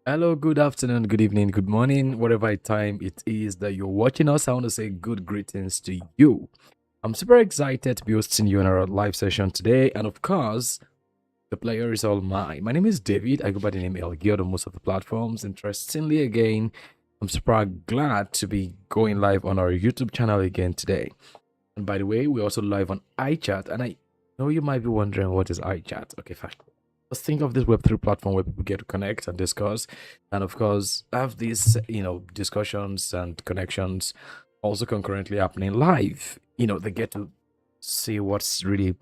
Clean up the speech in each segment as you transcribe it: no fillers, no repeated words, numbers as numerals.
Hello, good afternoon, good evening, good morning, whatever time it is that you're watching us. I want to say good greetings to you. I'm super excited to be hosting you in our live session today. And of course, the player is all mine. My name is David. I go by the name El Gil on most of the platforms. Interestingly, again, I'm super glad to be going live on our YouTube channel again today. And by the way, we're also live on iChat. And I know you might be wondering what is iChat. Okay, fine. Let's think of this Web3 platform where people get to connect and discuss, and of course, have these, discussions and connections also concurrently happening live. They get to see what's really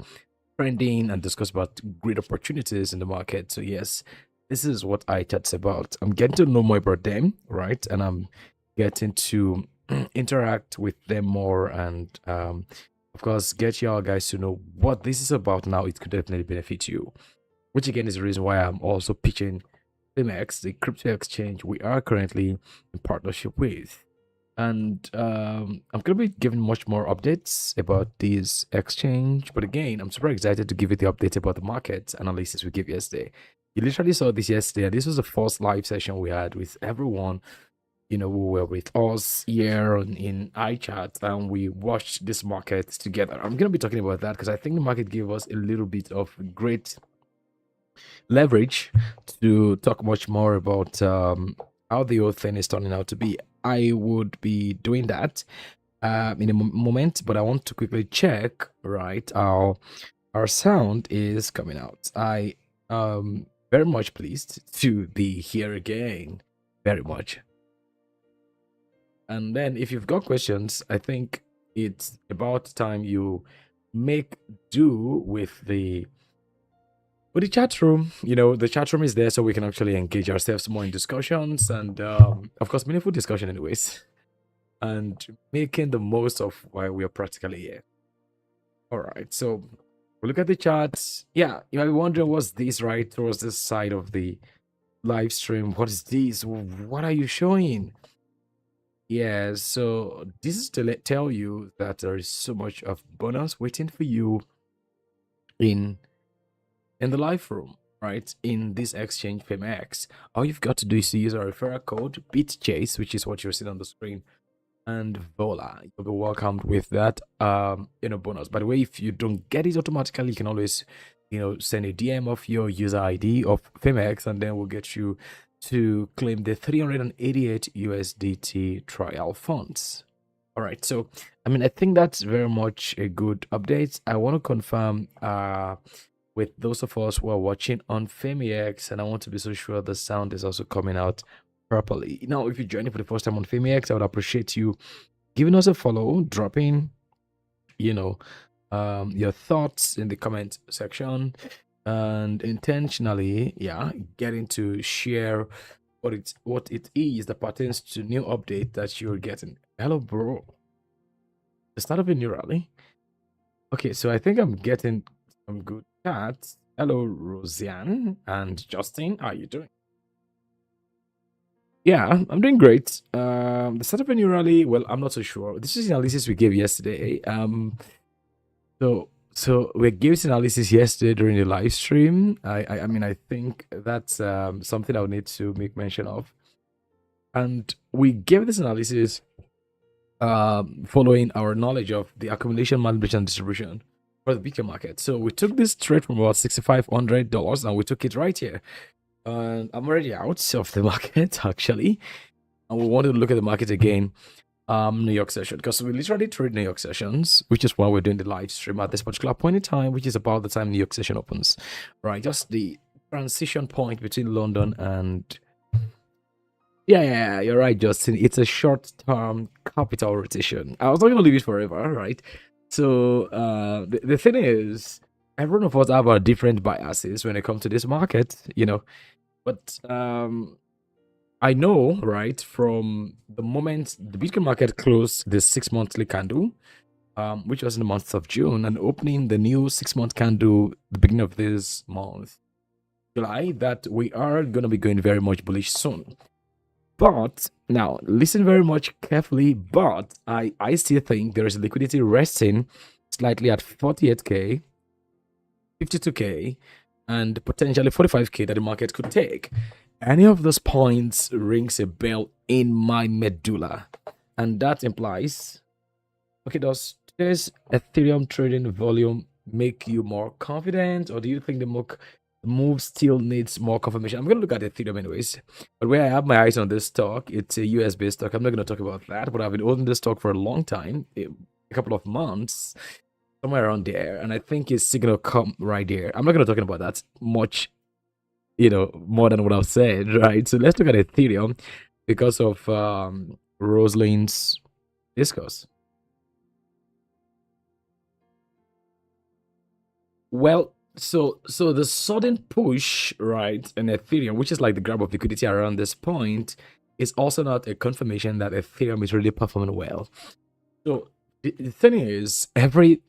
trending and discuss about great opportunities in the market. So, yes, this is what iChat's about. I'm getting to know more about them, right? And I'm getting to interact with them more and, of course, get y'all guys to know what this is about now. It could definitely benefit you, which again is the reason why I'm also pitching FimeX, the crypto exchange we are currently in partnership with. And I'm going to be giving much more updates about this exchange. But again, I'm super excited to give you the update about the market analysis we gave yesterday. You literally saw this yesterday. This was the first live session we had with everyone, who were with us here in iChat, and we watched this market together. I'm going to be talking about that because I think the market gave us a little bit of great leverage to talk much more about how the whole thing is turning out to be. I would be doing that in a moment, but I want to quickly check, right, how our sound is coming out. I am very much pleased to be here again. Very much. And then if you've got questions, I think it's about time you make do with the chat room. The chat room is there so we can actually engage ourselves more in discussions and, of course, meaningful discussion, anyways, and making the most of why we are practically here. All right, so we look at the chat. Yeah, you might be wondering what's this right towards this side of the live stream. What is this? What are you showing? Yeah, so this is to tell you that there is so much of bonus waiting for you in the live room, right? In this exchange FameX, all you've got to do is to use our referral code BitChase, which is what you're seeing on the screen, and voila, you'll be welcomed with that bonus. By the way, if you don't get it automatically, you can always send a DM of your user ID of FameX, and then we'll get you to claim the 388 USDT trial funds. All right, so I think that's very much a good update. I want to confirm with those of us who are watching on FameX, and I want to be so sure the sound is also coming out properly. Now, if you're joining for the first time on FameX, I would appreciate you giving us a follow, dropping, your thoughts in the comment section, and intentionally, getting to share what it is that pertains to new update that you're getting. Hello, bro. The start of a new rally. Okay, so I think I'm getting some good chats. Hello, Rosianne and Justin. How are you doing? Yeah, I'm doing great. The start of a new rally. Well, I'm not so sure. This is the analysis we gave yesterday. So we gave this analysis yesterday during the live stream. I think that's something I would need to make mention of. And we gave this analysis following our knowledge of the accumulation, manipulation, and distribution for the Bitcoin market. So we took this trade from about $6,500 and we took it right here. And I'm already out of the market actually. And we wanted to look at the market again, New York session, because we literally trade New York sessions, which is why we're doing the live stream at this particular point in time, which is about the time New York session opens, right? Just the transition point between London and yeah, you're right, Justin. It's a short-term capital rotation. I was not gonna leave it forever, right? So the thing is, every one of us have our different biases when it comes to this market, But I know, right, from the moment the Bitcoin market closed the 6 monthly candle, which was in the month of June, and opening the new 6 month candle the beginning of this month, July, that we are going to be going very much bullish soon. But now, listen very much carefully. But I still think there is liquidity resting slightly at 48K, 52K, and potentially 45K that the market could take. Any of those points rings a bell in my medulla. And that implies, okay, does today's Ethereum trading volume make you more confident, or do you think the move still needs more confirmation? I'm going to look at Ethereum anyways, but where I have my eyes on this stock, it's a US based stock. I'm not going to talk about that, but I've been holding this stock for a long time, a couple of months, somewhere around there, and I think it's still going to come right there. I'm not going to talk about that much, more than what I've said, right? So let's look at Ethereum because of Rosalind's discourse. Well, so the sudden push, right, in Ethereum, which is like the grab of liquidity around this point, is also not a confirmation that Ethereum is really performing well. So the thing is, every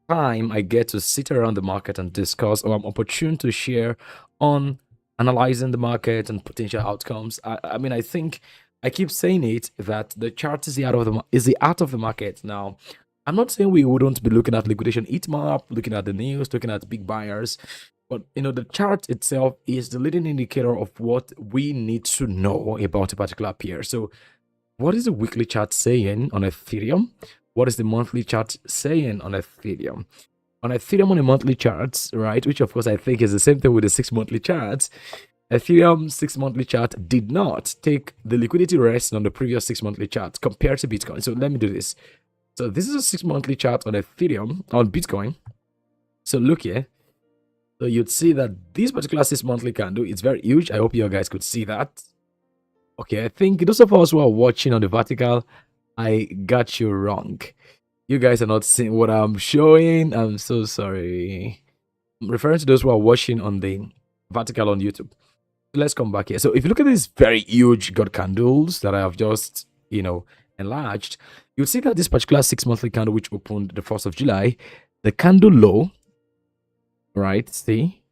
time I get to sit around the market and discuss, or I'm opportune to share on analyzing the market and potential outcomes, I mean, I think I keep saying it that the chart is the art of the market. Now, I'm not saying we wouldn't be looking at liquidation heat map, looking at the news, looking at big buyers, but the chart itself is the leading indicator of what we need to know about a particular pair. So, what is the weekly chart saying on Ethereum? What is the monthly chart saying on Ethereum? On Ethereum on a monthly chart, right, which of course I think is the same thing with the 6 monthly charts, Ethereum 6 monthly chart did not take the liquidity rest on the previous 6 monthly chart compared to Bitcoin. So let me do this. So this is a 6 monthly chart on Ethereum, on Bitcoin. So look here. So you'd see that this particular 6 monthly candle is very huge. I hope you guys could see that. Okay, I think those of us who are watching on the vertical, I got you wrong. You guys are not seeing what I'm showing. I'm so sorry. I'm referring to those who are watching on the vertical on YouTube. Let's come back here. So if you look at these very huge god candles that I have just, enlarged, you'll see that this particular 6 monthly candle, which opened the 1st of July, the candle low, right? See?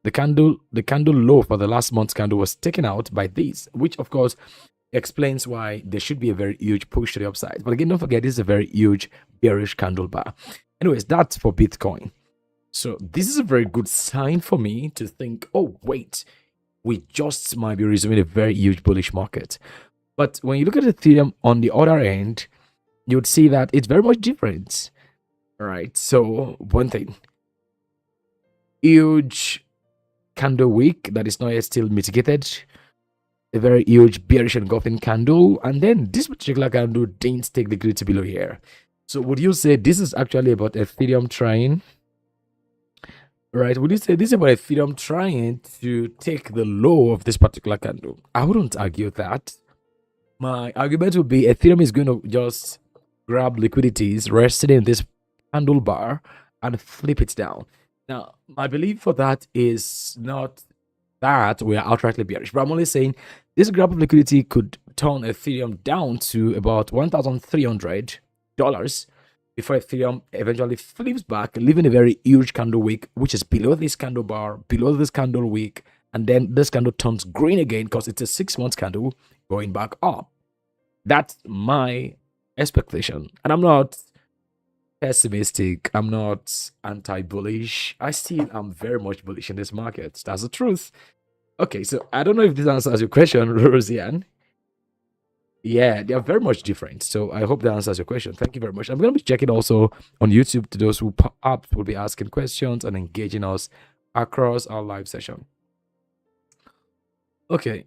The candle low for the last month's candle was taken out by this, which of course explains why there should be a very huge push to the upside. But again, don't forget, this is a very huge bearish candle bar. Anyways, that's for Bitcoin. So this is a very good sign for me to think, oh, wait, we just might be resuming a very huge bullish market. But when you look at Ethereum on the other end, you would see that it's very much different. All right. So one thing, huge candle wick that is not yet still mitigated, a very huge bearish engulfing candle, and then this particular candle didn't take the liquidity below here. So would you say this is actually about Ethereum trying, right? Would you say this is about Ethereum trying to take the low of this particular candle? I wouldn't argue that. My argument would be Ethereum is going to just grab liquidities rested in this candle bar and flip it down. Now, my belief for that is not that we are outrightly bearish, but I'm only saying this grab of liquidity could turn Ethereum down to about $1,300 before Ethereum eventually flips back, leaving a very huge candle wick, which is below this candle bar, below this candle wick, and then this candle turns green again because it's a 6 month candle going back up. That's my expectation, and I'm not pessimistic. I'm not anti-bullish. I still am very much bullish in this market. That's the truth. Okay, so I don't know if this answers your question, Rosianne. Yeah, they are very much different. So I hope that answers your question. Thank you very much. I'm going to be checking also on YouTube to those who perhaps will be asking questions and engaging us across our live session. Okay.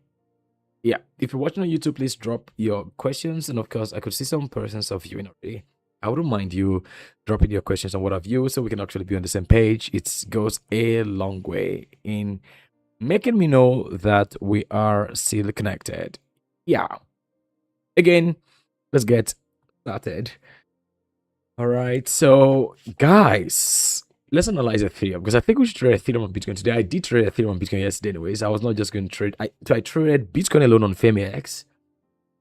Yeah, if you're watching on YouTube, please drop your questions. And of course, I could see some persons of viewing already. I wouldn't mind you dropping your questions on what I've viewed so we can actually be on the same page. It goes a long way in making me know that we are still connected. Yeah. Again, let's get started. All right. So, guys, let's analyze Ethereum because I think we should trade Ethereum on Bitcoin today. I did trade Ethereum on Bitcoin yesterday, anyways. I was not just going to trade. I traded Bitcoin alone on FEMX.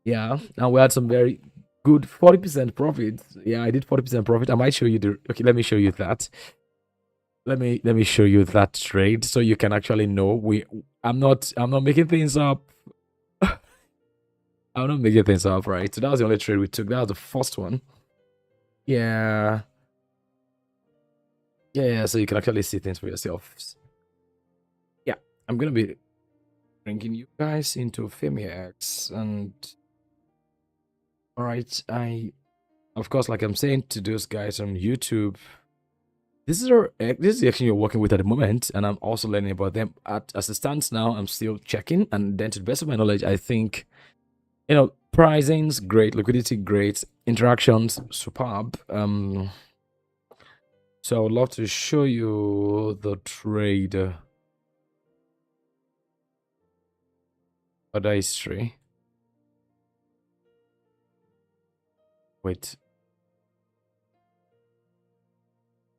Yeah. And we had some very good 40% profit. Yeah, I did 40% profit. I might show you okay, let me show you that. Let me show you that trade so you can actually know I'm not making things up. I'm not making things up, right? So that was the only trade we took. That was the first one. Yeah. Yeah, so you can actually see things for yourself. Yeah, I'm gonna be bringing you guys into FemiX. And all right, of course, like I'm saying to those guys on YouTube, this is the action you're working with at the moment, and I'm also learning about them. As it stands now, I'm still checking, and then to the best of my knowledge, I think pricing's great, liquidity great, interactions superb. So I would love to show you the trade order history. Wait,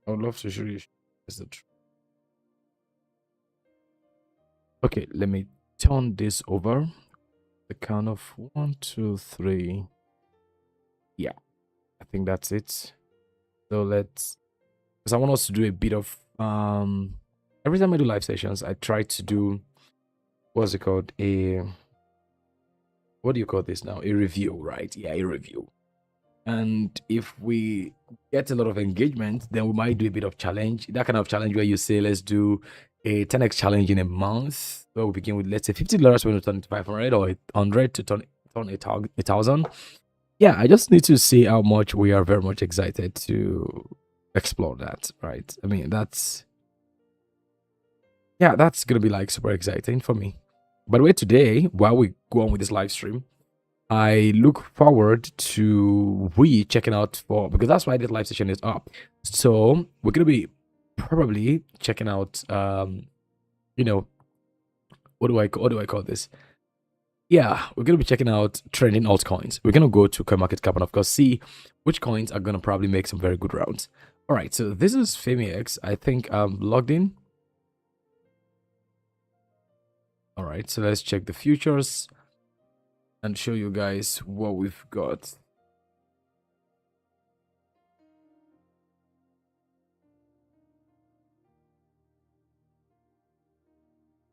I would love to show you the trade. Okay, let me turn this over. The count of 1, 2, 3. Yeah, I think that's it. So because I want us to do a bit of every time I do live sessions, I try to do what's it called, what do you call this now, a review, right? Yeah, a review. And if we get a lot of engagement, then we might do a bit of challenge, that kind of challenge where you say, let's do a 10x challenge in a month. So we begin with, let's say, $50 when we turn it to 500, or 100 to turn 1,000. Yeah, I just need to see how much we are very much excited to explore that, right? I mean, that's gonna be like super exciting for me. By the way, today, while we go on with this live stream, I look forward to checking out because that's why this live session is up. So we're gonna be probably checking out what do I call this? Yeah, we're gonna be checking out trending altcoins. We're gonna go to CoinMarketCap and of course see which coins are gonna probably make some very good rounds. All right, so this is FemiX. I think I'm logged in. All right, so let's check the futures and show you guys what we've got.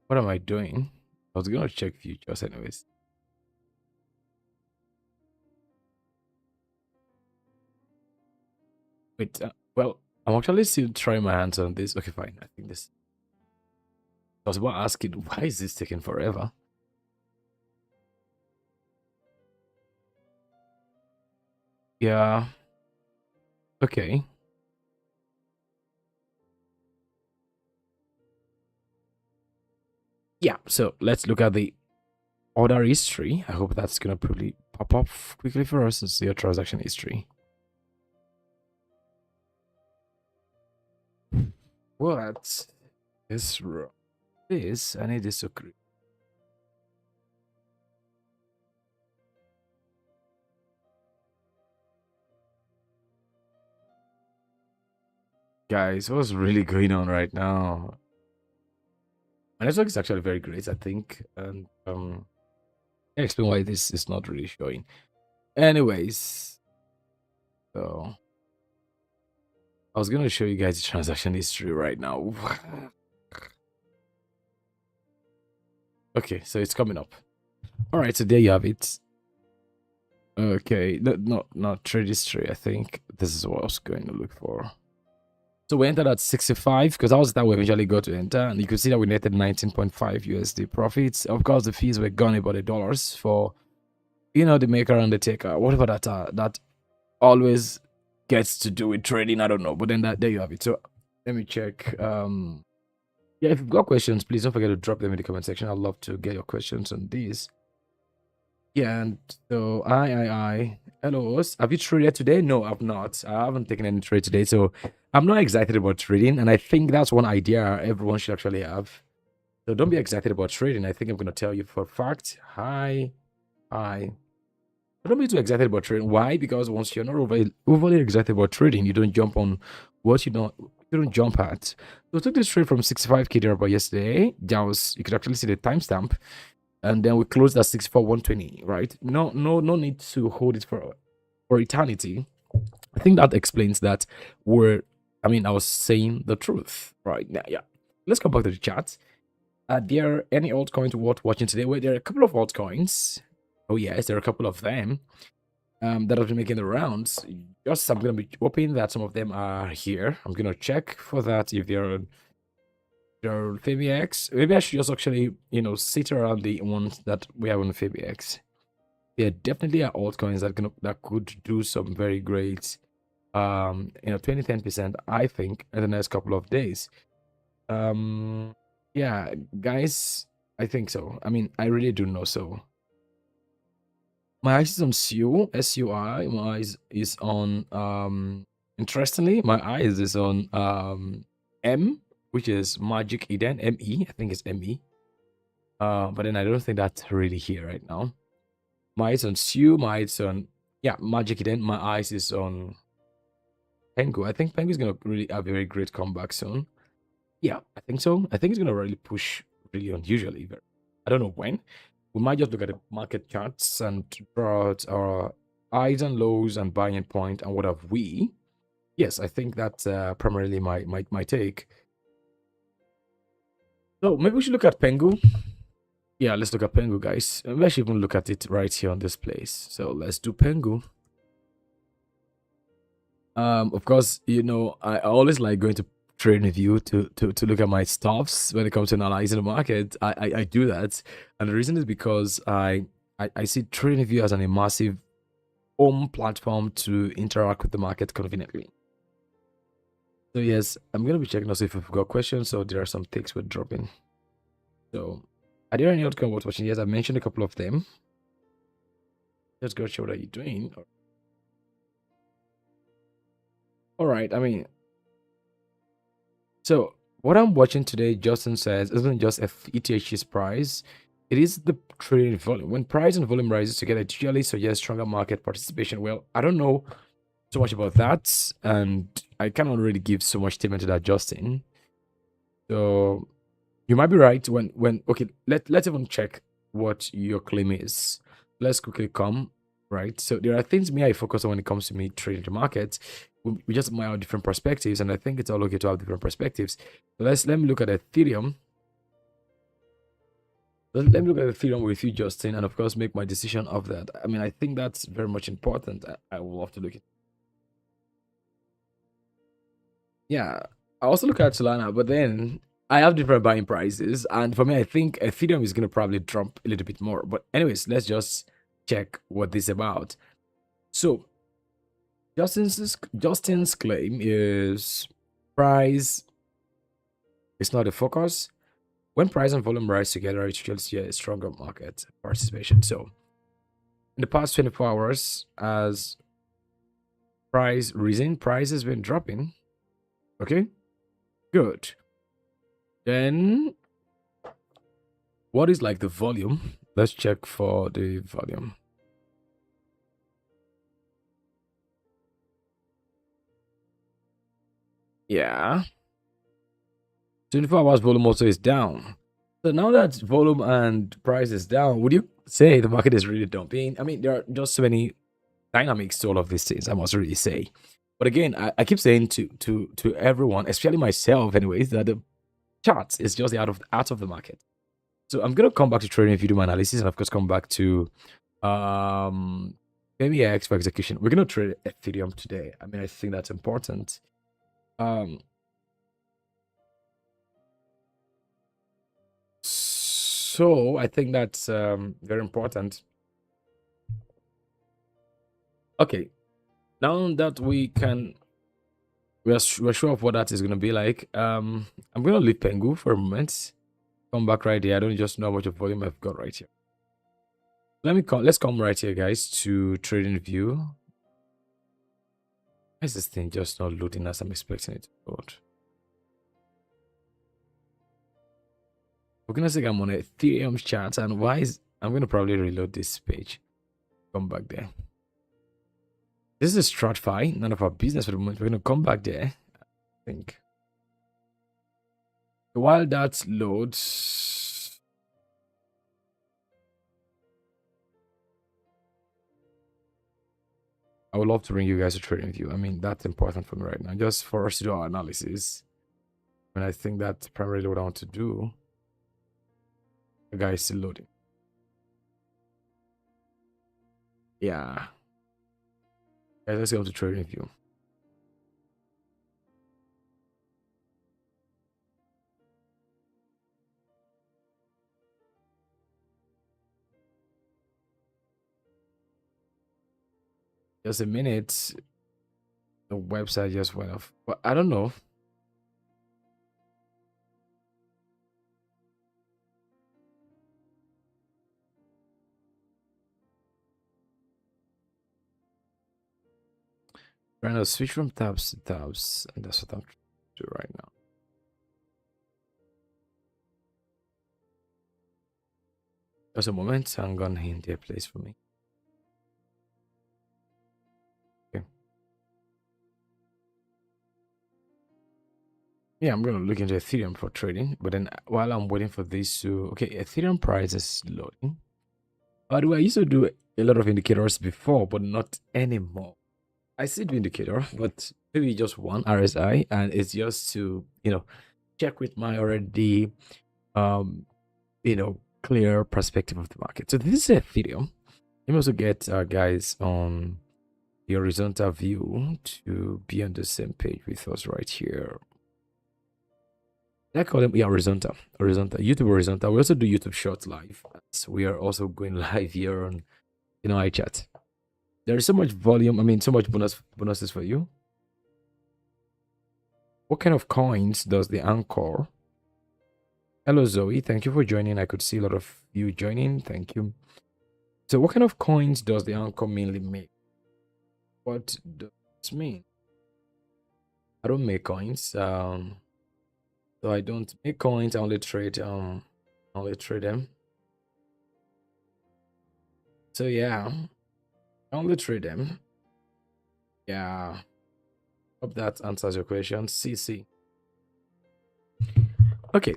What am I doing? I was gonna check futures anyways. Wait, well, I'm actually still trying my hands on this. Okay, fine. I think this. I was about asking, why is this taking forever? Yeah. Okay. Yeah, so let's look at the order history. I hope that's gonna probably pop up quickly for us to see your transaction history. What is wrong? I need this to create. Guys, what's really going on right now? My network is actually very great, I think, and I explain why this is not really showing. Anyways, so I was gonna show you guys the transaction history right now. Okay, so it's coming up. All right, so there you have it. Okay, not trade history. I think this is what I was going to look for. So we entered at 65 because that was that we eventually got to enter, and you can see that we netted 19.5 USD profits. Of course, the fees were gone about $8 for the maker and the taker, whatever that always gets to do with trading. I don't know, but then there you have it. So let me check. Yeah, if you've got questions, please don't forget to drop them in the comment section. I'd love to get your questions on these. Yeah, and so hello. Have you traded today? No, I've not. I haven't taken any trade today, so I'm not excited about trading. And I think that's one idea everyone should actually have. So don't be excited about trading. I think I'm gonna tell you for a fact. Hi. Don't be too excited about trading. Why? Because once you're not overly excited about trading, you don't jump on what you don't jump at. So I took this trade from 65k there about yesterday. You could actually see the timestamp. And then we closed at 64,120, right? No need to hold it for eternity. I think that explains that I was saying the truth right now. Yeah. Let's come back to the chat. Are there any altcoins worth watching today? Well, there are a couple of altcoins. Oh yes, there are a couple of them that have been making the rounds. I'm gonna be hoping that some of them are here. I'm gonna check for that if they're Or FabiX. Maybe I should just actually, sit around the ones that we have on FabiX. There definitely are altcoins that could do some very great 20-10%, I think, in the next couple of days. Yeah, guys, I think so. I mean, I really do know so. My eyes is on SUI. My eyes is on interestingly, my eyes is on M, which is Magic Eden, ME. I think it's ME. But then I don't think that's really here right now. My eyes on Sue, my eyes on Magic Eden. My eyes is on Pengu. I think Pengu is gonna really have a very great comeback soon. Yeah, I think so. I think it's gonna really push really unusually. I don't know when. We might just look at the market charts and draw out our highs and lows and buying point and what have we. Yes, I think that's primarily my take. So maybe we should look at Pengu. Yeah, let's look at Pengu, guys. Maybe I should even look at it right here on this place. So let's do Pengu. Of course, I always like going to TradingView to look at my stuffs when it comes to analyzing the market. I do that, and the reason is because I see TradingView as a massive home platform to interact with the market conveniently. So yes, I'm gonna be checking also if we've got questions. So there are some takes we're dropping. So are there any outcome worth watching? Yes, I mentioned a couple of them. Let's go show what are you doing. All right, I mean, so what I'm watching today, Justin says, isn't just ETH's price. It is the trading volume. When price and volume rises together, it usually suggests stronger market participation. Well, I don't know so much about that, and I cannot really give so much statement to that, Justin. So you might be right. When okay, let's even check what your claim is. Let's quickly come right. So there are things I focus on when it comes to me trading the market. We just might have different perspectives, and I think it's all okay to have different perspectives. So let me look at Ethereum. Let me look at Ethereum with you, Justin, and of course make my decision of that. I mean, I think that's very much important. I will have to look at. Yeah, I also look at Solana, but then I have different buying prices, and for me, I think Ethereum is gonna probably drop a little bit more. But anyways, let's just check what this is about. So Justin's claim is price is not a focus. When price and volume rise together, it should see a stronger market participation. So in the past 24 hours, as price has been dropping. Okay, good. Then what is like the volume? Let's check for the volume. Yeah. 24 hours volume also is down. So now that volume and price is down, would you say the market is really dumping? I mean, there are just so many dynamics to all of these things, I must really say. But again, I keep saying to everyone, especially myself anyways, that the charts is just out of the market. So I'm gonna come back to trading video analysis and of course come back to maybe X for execution. We're gonna trade Ethereum today. I mean, I think that's important. So I think that's very important. Okay, now that we're sure of what that is gonna be like, I'm gonna leave Pengu for a moment. Come back right here. I don't just know how much of volume I've got right here. Let's come right here, guys, to trading view. Why is this thing just not loading as I'm expecting it to load? For goodness sake, I'm on Ethereum chart, and I'm gonna probably reload this page. Come back there. This is StratFi, none of our business for the moment. We're gonna come back there, I think. While that loads, I would love to bring you guys a trading view. I mean, that's important for me right now, just for us to do our analysis. And I think that's primarily what I want to do. The guy is still loading. Yeah. Guys, let's go to trading view. 。Just a minute. The website just went off. But I don't know. Trying to switch from tabs to tabs, and that's what I'm trying to do right now. Just a moment. I'm gonna hit their place for me. Okay. Yeah, I'm gonna look into Ethereum for trading, but then while I'm waiting for this to okay, Ethereum price is loading. By the way, I used to do a lot of indicators before, but not anymore. I still do indicator, but maybe just one RSI, and it's just to check with my already clear perspective of the market. So this is Ethereum. Let me also get guys on the horizontal view to be on the same page with us right here. I call them horizontal, YouTube horizontal. We also do YouTube Shorts live. So we are also going live here on iChat. There is so much volume. I mean, so much bonuses for you. What kind of coins does the Anchor? Hello, Zoe. Thank you for joining. I could see a lot of you joining. Thank you. So what kind of coins does the Anchor mainly make? What does this mean? I don't make coins. So I don't make coins. I only trade them. So yeah, I only trade them. Yeah. Hope that answers your question. CC. Okay.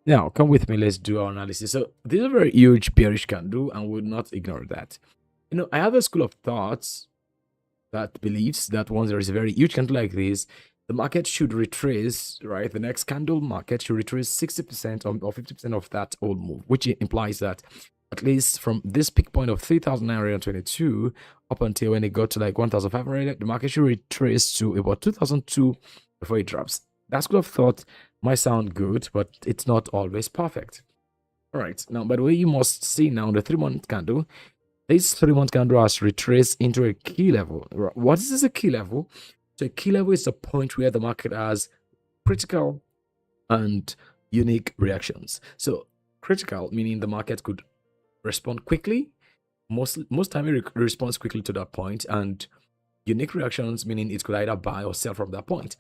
Now, come with me. Let's do our analysis. So, this is a very huge bearish candle, and we'll not ignore that. I have a school of thoughts that believes that once there is a very huge candle like this, the market should retrace, right? The next candle market should retrace 60% or 50% of that old move, which implies that at least from this peak point of 3,922 up until when it got to like 1,500, the market should retrace to about 2,002 before it drops. That school of thought might sound good, but it's not always perfect. All right. Now, by the way, you must see now the 3-month candle. This 3-month candle has retraced into a key level. What is this a key level? So a key level is the point where the market has critical and unique reactions. So critical meaning the market could respond quickly. Most time it responds quickly to that point, and unique reactions meaning it could either buy or sell from that point.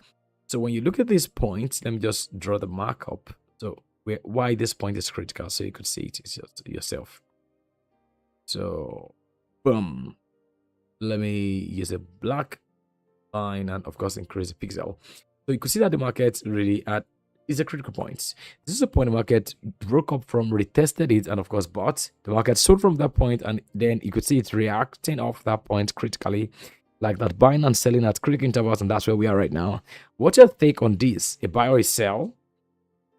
So when you look at this point, let me just draw the markup. So why this point is critical, so you could see it yourself. So boom, let me use a black line and of course increase the pixel. So you could see that the market really is a critical point. This is a point the market broke up from, retested it, and of course bought. The market sold from that point, and then you could see it reacting off that point critically, like that, buying and selling at critical intervals, and that's where we are right now. What's your take on this? A buy or a sell?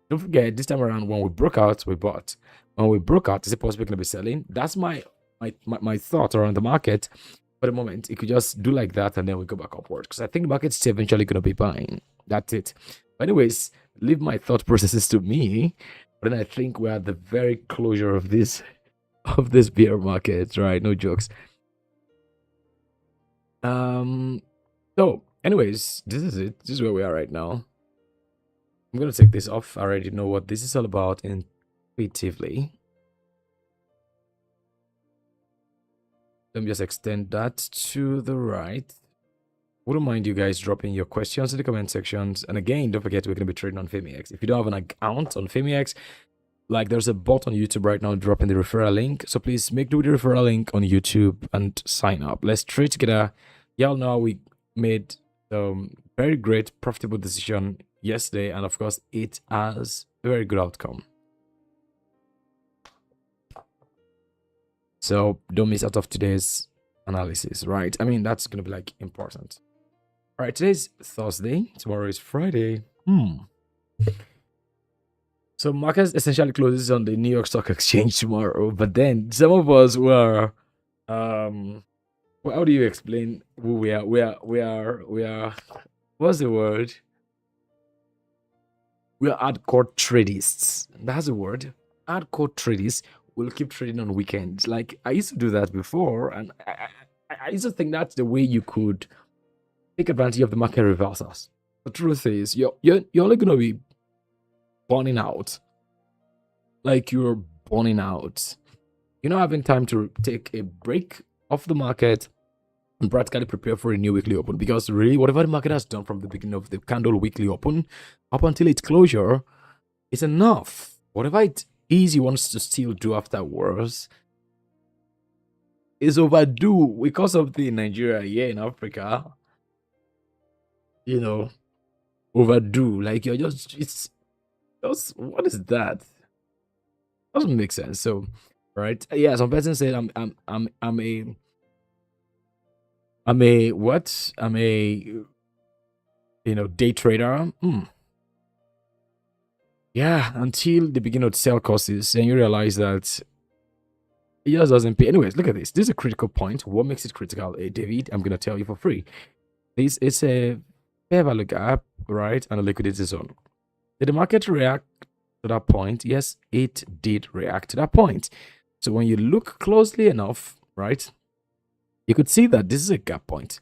Don't forget, this time around, when we broke out, we bought. When we broke out, is it possible we can be selling? That's my thought around the market. For the moment, it could just do like that, and then we go back upward, because I think the market's eventually going to be buying. That's it. But anyways, leave my thought processes to me. But then I think we're at the very closure of this bear market, right? No jokes. So anyways, this is it. This is where we are right now. I'm gonna take this off. I already know what this is all about intuitively. Let me just extend that to the right. Wouldn't mind you guys dropping your questions in the comment sections. And again, don't forget we're going to be trading on FamiX. If you don't have an account on FamiX, like there's a bot on YouTube right now dropping the referral link. So please make do with the referral link on YouTube and sign up. Let's trade together. Y'all know we made very great profitable decision yesterday, and of course it has a very good outcome. So don't miss out of today's analysis, right? I mean, that's going to be like important. All right, today's Thursday. Tomorrow is Friday. So markets essentially closes on the New York Stock Exchange tomorrow. But then some of us were, how do you explain who we are? We are. What's the word? We are hardcore tradists. That's the word. Hardcore tradists will keep trading on weekends. Like I used to do that before, and I used to think that's the way you could take advantage of the market reversals. The truth is, you're only gonna be burning out. Like you're burning out. You're not having time to take a break off the market and practically prepare for a new weekly open, because really whatever the market has done from the beginning of the candle weekly open up until its closure is enough. Whatever it is you want to still do afterwards is overdue because of the Nigeria here in Africa. You know, overdue. Like you're it's just, what is that? Doesn't make sense. So, right? Yeah, some person said I'm a what? I'm a day trader. Yeah, until they begin to sell courses and you realize that it just doesn't pay. Anyways, look at this. This is a critical point. What makes it critical, David? I'm gonna tell you for free. This is a fair value gap, right? And a liquidity zone. Did the market react to that point? Yes, it did react to that point. So when you look closely enough, right, you could see that this is a gap point,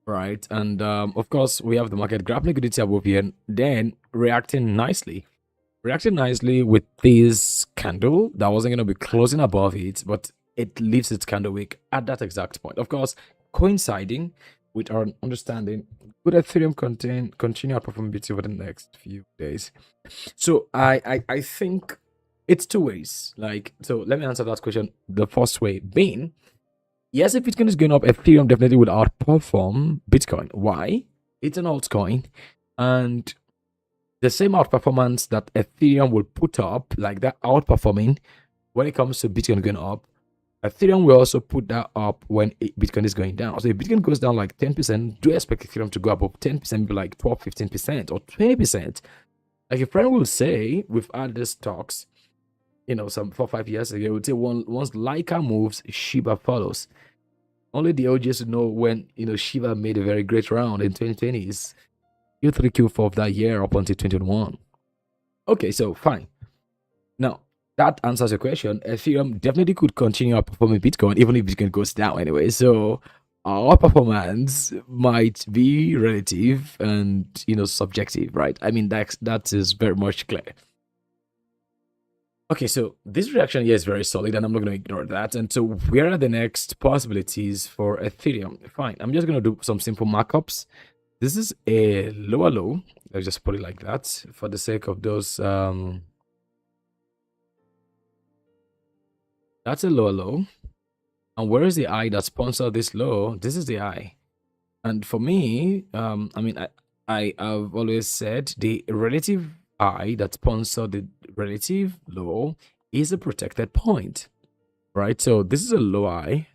right? And of course, we have the market grabbing liquidity above here, and then reacting nicely with this candle that wasn't going to be closing above it, but it leaves its candle wick at that exact point. Of course, coinciding with our understanding, would Ethereum continue outperforming BTC over the next few days? So I think it's two ways. Like, so let me answer that question. The first way being, yes, if Bitcoin is going up, Ethereum definitely would outperform Bitcoin. Why? It's an altcoin, and the same outperformance that Ethereum will put up, like that outperforming when it comes to Bitcoin going up, Ethereum will also put that up when Bitcoin is going down. So if Bitcoin goes down like 10%, do expect Ethereum to go above 10%, be like 12, 15%, or 20%. Like a friend will say, we've had these talks, some 4 or 5 years ago, would say once Leica moves, Shiba follows. Only the OGs know when, Shiba made a very great round in 2020s. Q3, Q4 of that year up until 2021. Okay, so fine. Now, that answers your question. Ethereum definitely could continue outperforming Bitcoin, even if Bitcoin goes down anyway. So our performance might be relative and subjective, right? I mean, that is very much clear. Okay, so this reaction here is very solid, and I'm not going to ignore that. And so where are the next possibilities for Ethereum? Fine, I'm just going to do some simple markups. This is a lower low. Let's just put it like that for the sake of those. That's a lower low. And where is the I that sponsored this low? This is the I. And for me, I have always said the relative I that sponsored the relative low is a protected point, right? So this is a low I,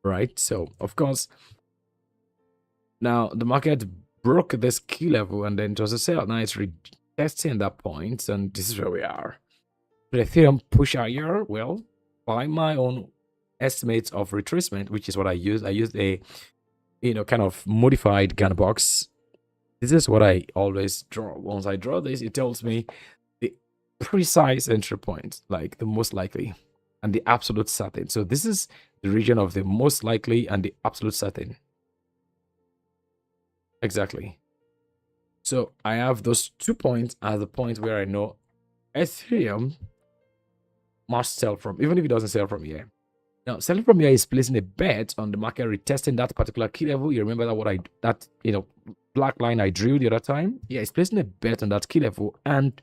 right? So of course, now the market broke this key level and then it was a sell. Now it's retesting that point, and this is where we are. But Ethereum push higher, well, by my own estimates of retracement, which is what I used a kind of modified Gantt box. This is what I always draw. Once I draw this, it tells me the precise entry point, like the most likely and the absolute certain. So this is the region of the most likely and the absolute certain. Exactly. So I have those 2 points as the point where I know Ethereum must sell from, even if it doesn't sell from here. Now, selling from here is placing a bet on the market retesting that particular key level. You remember that black line I drew the other time? Yeah, it's placing a bet on that key level and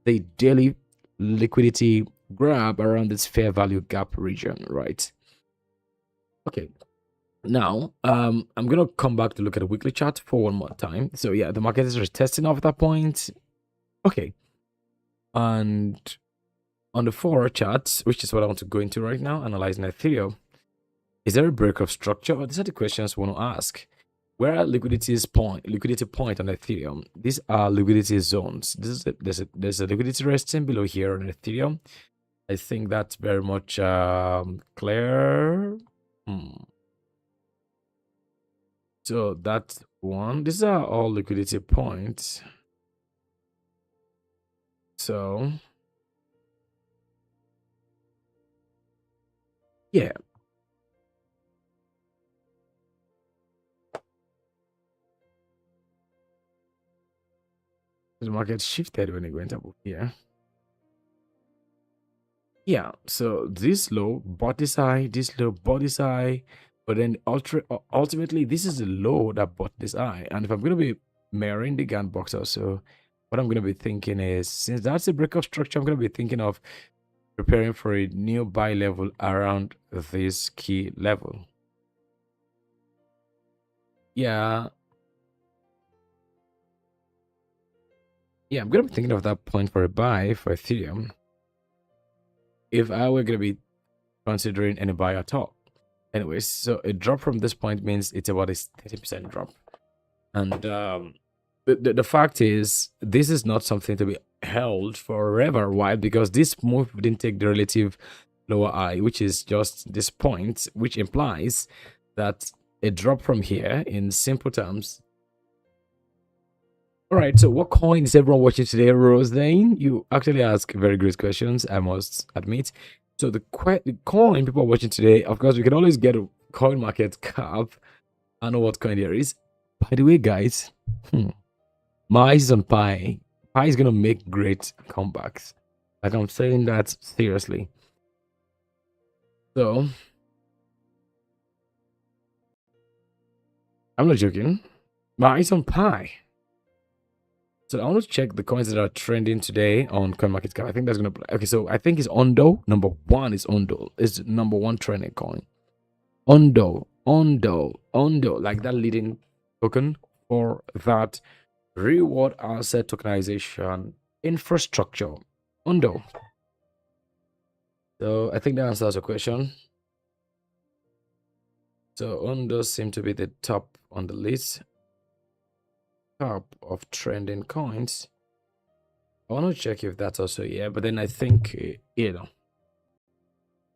the daily liquidity grab around this fair value gap region, right? Okay. Now, I'm gonna come back to look at the weekly chart for one more time. So yeah, the market is retesting off that point. Okay. And on the 4-hour chart, which is what I want to go into right now, analyzing Ethereum, is there a break of structure? These are the questions we want to ask. Where are liquidity point on Ethereum? These are liquidity zones. There's a liquidity resting below here on Ethereum. I think that's very much clear. So that's one. These are all liquidity points. So yeah, The market shifted when it went up here. Yeah, so this low bought this high, this low bought this high, but then ultimately this is the low that bought this high. And if I'm gonna be mirroring the Gann box also, what I'm gonna be thinking is, since that's a breakup structure, I'm gonna be thinking of preparing for a new buy level around this key level. Yeah, I'm gonna be thinking of that point for a buy for Ethereum if I were gonna be considering any buy at all. Anyways, so a drop from this point means it's about a 30% drop. And the fact is, this is not something to be held forever. Why? Because this move didn't take the relative lower high, which is just this point, which implies that a drop from here, in simple terms. All right, so what coin is everyone watching today, Rosedane? You actually ask very great questions, I must admit. So the coin people are watching today, of course, we can always get a coin market cap. I know what coin there is. By the way, guys, my eyes on Pi. Pi is gonna make great comebacks. Like, I'm saying that seriously. So I'm not joking. My eyes on Pi. So I want to check the coins that are trending today on CoinMarketCap. I think that's gonna okay. So I think it's Ondo. Number one is Ondo. It's number one trending coin. Ondo, like that leading token for that reward asset tokenization infrastructure. Ondo. So I think that answers your question. So Ondo seem to be the top on the list. Top of trending coins. I want to check if that's also but then I think yeah.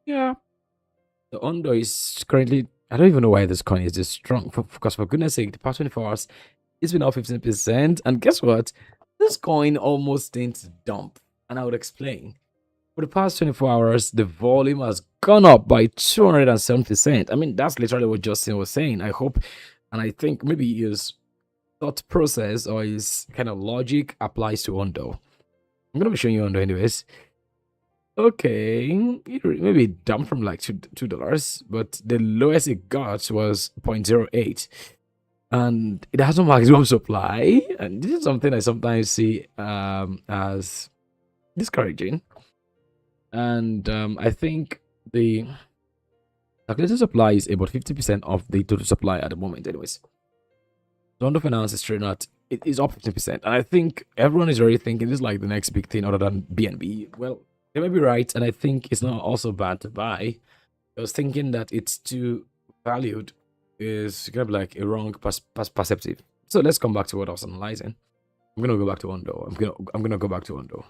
The Ondo is currently, I don't even know why this coin is this strong. Because for goodness sake, the past 24 hours it's been up 15%, and guess what? This coin almost didn't dump, and I would explain. For the past 24 hours, the volume has gone up by 207%. I mean, that's literally what Justin was saying. I hope, and I think maybe his thought process or his kind of logic applies to Ondo. I'm gonna be showing you Ondo anyways. Okay, maybe it dumped from like $2, but the lowest it got was 0.08, and it has a maximum supply. And this is something I sometimes see as discouraging. And I think the calculated supply is about 50% of the total supply at the moment, anyways. Tondo Finance is trading at, it is up 15%, and I think everyone is already thinking this is like the next big thing other than BNB. Well, they may be right, and I think it's not also bad to buy. I was thinking that it's too valued is gonna be like a wrong perceptive. So let's come back to what I was analyzing. I'm gonna go back to Ondo. I'm gonna go back to Ondo.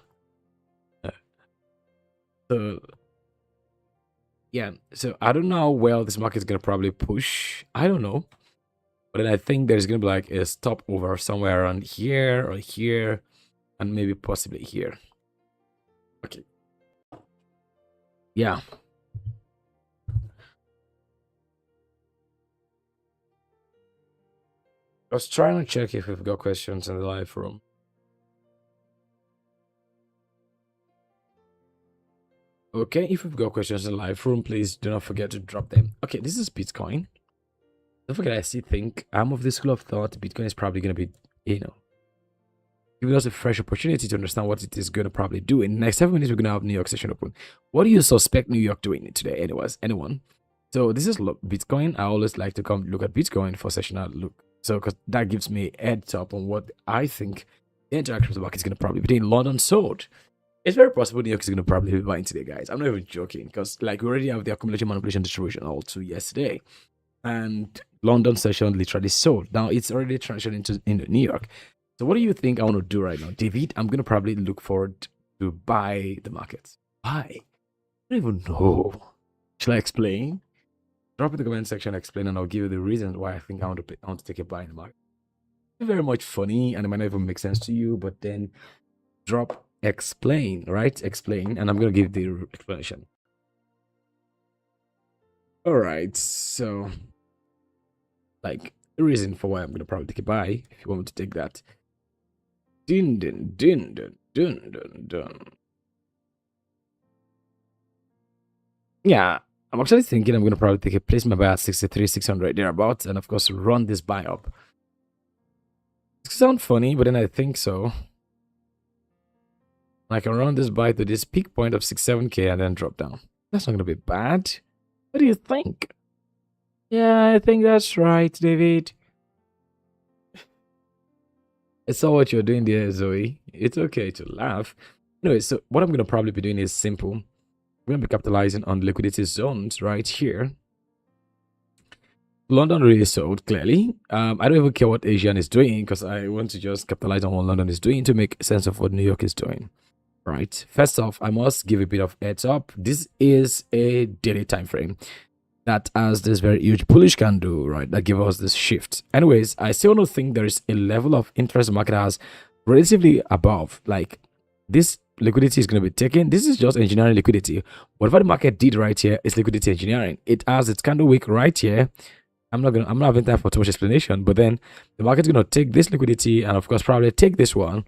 So yeah, so I don't know how well this market is gonna probably push. I don't know, but then I think there's gonna be like a stopover somewhere around here or here, and maybe possibly here. Okay. Yeah. I was trying to check if we've got questions in the live room. Okay, if we've got questions in the live room, please do not forget to drop them. Okay, this is Bitcoin. Don't forget, I still think I'm of the school of thought Bitcoin is probably going to be, giving us a fresh opportunity to understand what it is going to probably do. In the next 7 minutes, we're going to have New York session open. What do you suspect New York doing today? Anyways, anyone? So this is Bitcoin. I always like to come look at Bitcoin for sessional look. So because that gives me a heads up on what I think the interaction with the market is going to probably be in London sold. It's very possible New York is going to probably be buying today, guys. I'm not even joking, because like we already have the accumulation, manipulation, distribution also yesterday, and London session literally sold. Now it's already transitioned into New York. So what do you think I want to do right now, David? I'm going to probably look forward to buy the markets. Buy? I don't even know. Shall I explain? Drop in the comment section, explain, and I'll give you the reasons why I think I want to take a buy in the market. It's very much funny, and it might not even make sense to you, but then drop explain, right? Explain, and I'm going to give the explanation. All right, so like the reason for why I'm going to probably take a buy, if you want me to take that. Dun dun dun dun dun dun dun. Yeah, I'm actually thinking I'm gonna probably take a placement buy at 63,600 thereabouts, and of course run this buy up. It sounds funny, but then I think so. I can run this buy to this peak point of 67K and then drop down. That's not gonna be bad. What do you think? Yeah, I think that's right, David. I saw what you're doing there, Zoe. It's okay to laugh. Anyway, so what I'm gonna probably be doing is simple. I'm gonna be capitalizing on liquidity zones right here. London really sold clearly. I don't even care what Asian is doing because I want to just capitalize on what London is doing to make sense of what New York is doing. Right. First off, I must give a bit of heads up. This is a daily time frame that has this very huge bullish candle, right, that give us this shift. Anyways, I still don't think there is a level of interest the market has relatively above. Like this liquidity is going to be taken. This is just engineering liquidity. Whatever the market did right here is liquidity engineering. It has its candle wick right here. I'm not having time for too much explanation, but then the market's gonna take this liquidity and of course probably take this one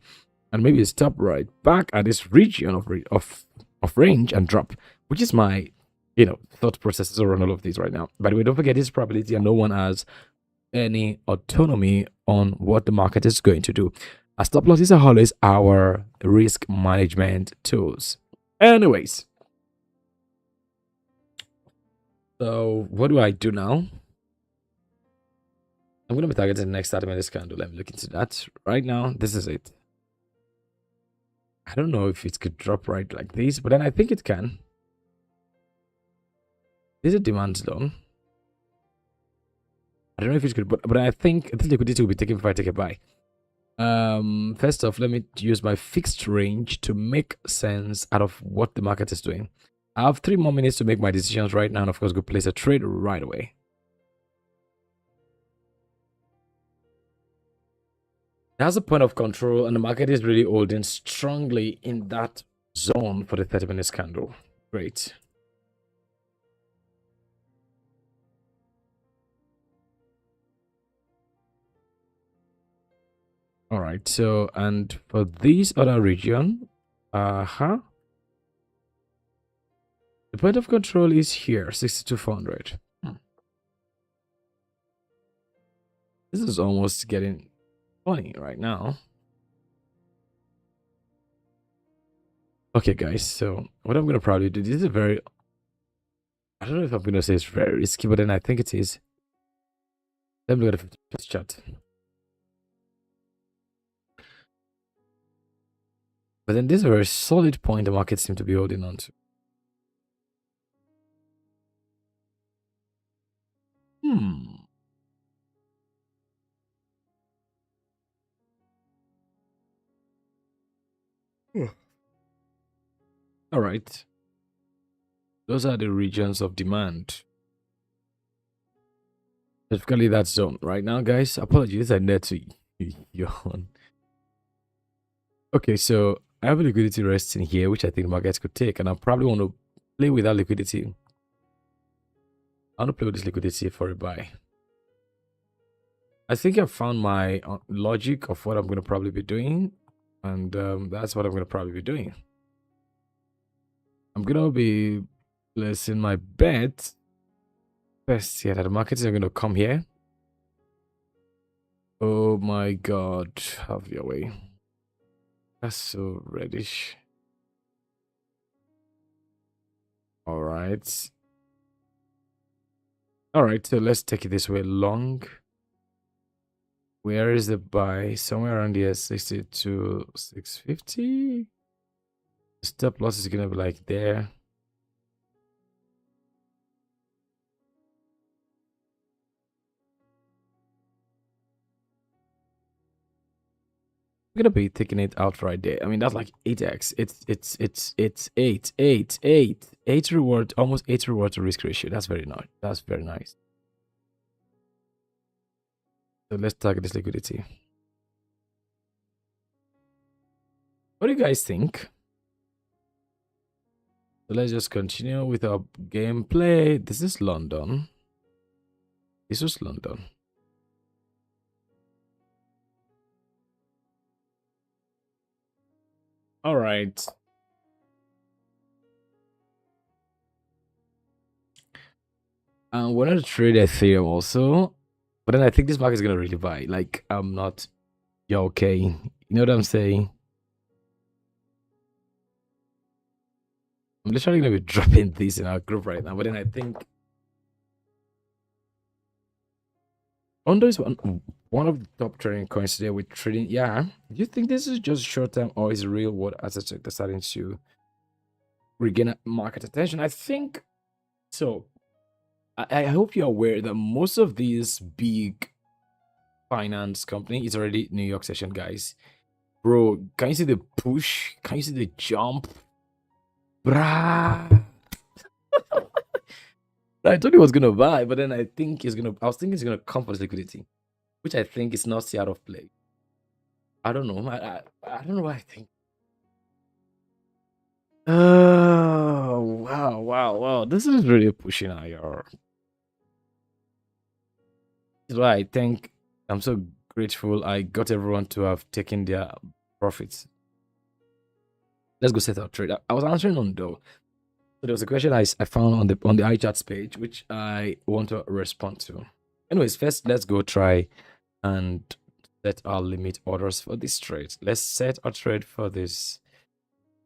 and maybe stop right back at this region of range and drop, which is my thought processes around all of these right now. By the way, don't forget this is probability and no one has any autonomy on what the market is going to do. Our stop losses are always our risk management tools. Anyways, so what do I do now? I'm going to be targeting the next 30 minutes candle. Let me look into that. Right now, this is it. I don't know if it could drop right like this, but then I think it can. This is a demand zone. I don't know if it could, but I think this liquidity will be taken if I take a buy. First off, let me use my fixed range to make sense out of what the market is doing. I have 3 more minutes to make my decisions right now, and of course, go place a trade right away. It has a point of control, and the market is really holding strongly in that zone for the 30 minutes candle. Great. All right. So, and for this other region, the point of control is here, 6,200. This is almost getting funny right now. Okay, guys, so what I'm gonna probably do, this is a very, I don't know if I'm gonna say it's very risky, but then I think it is. Let me look at the 50 chart. But then this is a very solid point the market seems to be holding on to. All right. Those are the regions of demand. Specifically that zone. Right now, guys, apologies, I need to yawn. Okay, so I have a liquidity resting here, which I think markets could take, and I probably want to play with that liquidity. I want to play with this liquidity for a buy. I think I found my logic of what I'm going to probably be doing, and that's what I'm going to probably be doing. I'm going to be placing my bet first here that the markets are going to come here. Oh my god, have your way. That's so reddish. All right. All right, so let's take it this way. Long. Where is the buy? Somewhere around here, 62, 650. Stop loss is gonna be like there. I'm gonna be taking it out right there. I mean, that's like 8x. It's 8 reward, almost 8 reward to risk ratio. That's very nice. That's very nice. So let's target this liquidity. What do you guys think? So let's just continue with our gameplay. This is London. This was London. All right. Wanted to trade Ethereum also, but then I think this market is gonna really buy. Like, I'm not. Yeah, okay. You know what I'm saying? I'm literally gonna be dropping this in our group right now, but then I think Ondo is one of the top trading coins today with trading. Yeah. Do you think this is just short term or is real world assets they're starting to regain market attention? I think so. I hope you're aware that most of these big finance company is already New York session, guys. Bro, can you see the push? Can you see the jump? Brah. I told you I was gonna buy, but then I was thinking he's gonna come for liquidity, which I think is not out of play. I don't know. I don't know what I think. Oh wow. This is really pushing IR. That's why I think I'm so grateful I got everyone to have taken their profits. Let's go set our trade. I was answering on though. So there was a question I found on the iChats page, which I want to respond to. Anyways, first let's go try and set our limit orders for this trade. Let's set our trade for this.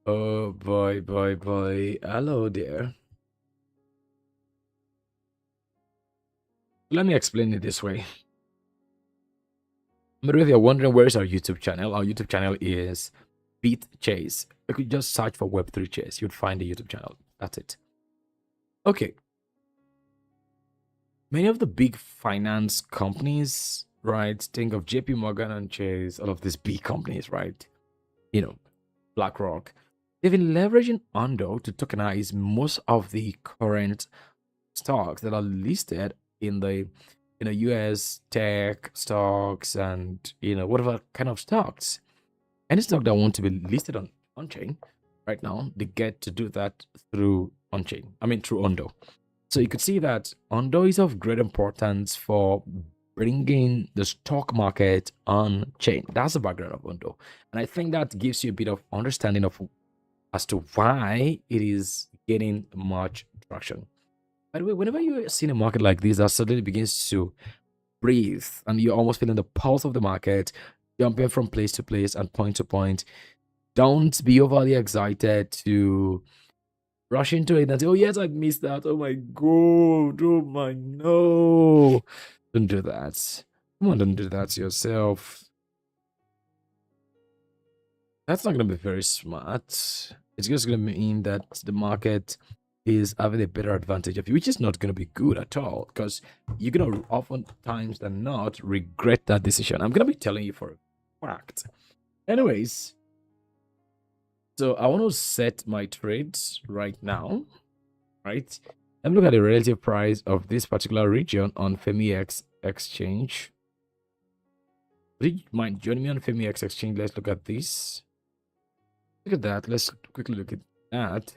Oh boy. Hello there. Let me explain it this way. But if you're wondering where is our YouTube channel is Beat Chase. You could just search for Web3 Chase. You'd find the YouTube channel. That's it. Okay. Many of the big finance companies, right? Think of JP Morgan and Chase, all of these big companies, right? You know, BlackRock. They've been leveraging Ondo to tokenize most of the current stocks that are listed in the US tech stocks and whatever kind of stocks. Any stock that want to be listed on chain right now, they get to do that through on chain. I mean through Ondo. So you could see that Ondo is of great importance for bringing the stock market on chain. That's the background of Ondo. And I think that gives you a bit of understanding of as to why it is getting much traction. By the way, whenever you see a market like this that suddenly begins to breathe and you're almost feeling the pulse of the market, jumping from place to place and point to point, don't be overly excited to rush into it and say, oh, yes, I missed that. Oh my God. Oh my no. Don't do that. Come on, don't do that to yourself. That's not going to be very smart. It's just going to mean that the market is having a better advantage of you, which is not going to be good at all because you're going to oftentimes than not regret that decision. I'm going to be telling you for a fact. Anyways, so I want to set my trades right now, right? Let me look at the relative price of this particular region on FemiX exchange. Would you mind joining me on FemiX exchange? Let's look at this. Look at that. Let's quickly look at that.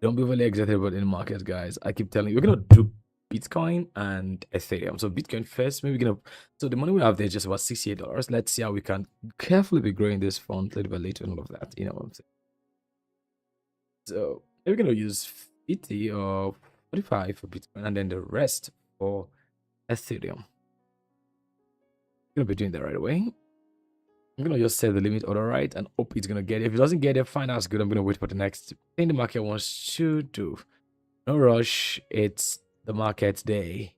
Don't be really excited about any market, guys. I keep telling you, we're gonna do Bitcoin and Ethereum. So Bitcoin first, maybe we're gonna. So the money we have there is just about $68. Let's see how we can carefully be growing this fund a little bit later and all of that. You know what I'm saying? So we're gonna use 50 or 45 for Bitcoin and then the rest for Ethereum. I'm gonna be doing that right away. I'm gonna just set the limit order right and hope it's gonna get it. If it doesn't get it, fine, that's good. I'm gonna wait for the next thing the market wants to do. No rush. It's the market day.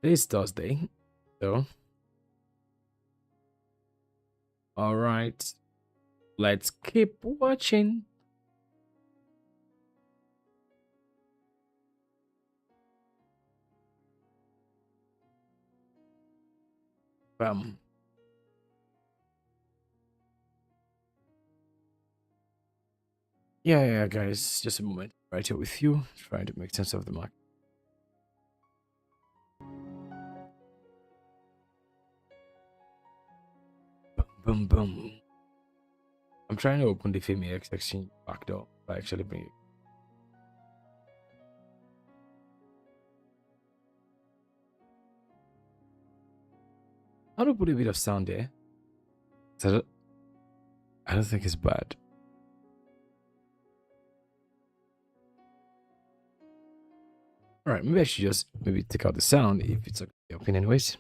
Today's Thursday. So all right. Let's keep watching. Yeah, guys. Just a moment. Right here with you. Trying to make sense of the market. Boom. I'm trying to open the FemiX exchange back door by actually bring it. I'm gonna put a bit of sound there. So I don't think it's bad. All right, maybe I should just maybe take out the sound if it's okay. Open anyways.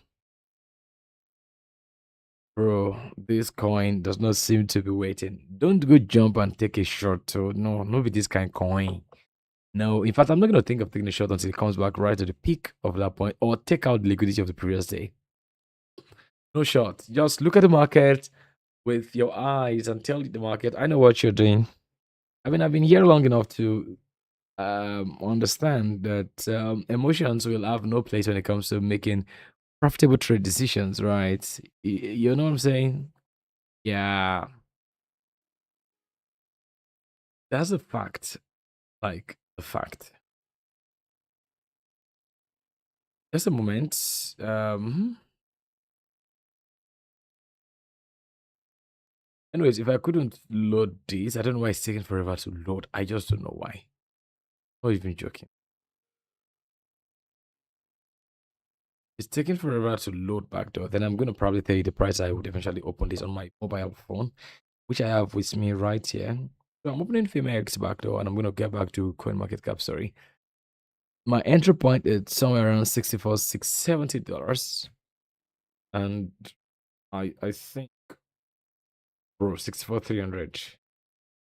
Bro, this coin does not seem to be waiting. Don't go jump and take a short. So no, no be this kind of coin. No, in fact, I'm not gonna think of taking a shot until it comes back right to the peak of that point, or take out the liquidity of the previous day. No shot. Just look at the market with your eyes and tell the market, I know what you're doing. I mean, I've been here long enough to understand that emotions will have no place when it comes to making profitable trade decisions, right? You know what I'm saying? Yeah, that's a fact. Like a fact. Just a moment. Anyways, if I couldn't load this, I don't know why it's taking forever to load. I just don't know why. Not even joking. It's taking forever to load back though. Then I'm gonna probably tell you the price I would eventually open this on my mobile phone, which I have with me right here. So I'm opening FemaX back door and I'm gonna get back to CoinMarketCap. Sorry. My entry point is somewhere around $64,670. And I think bro 64,300.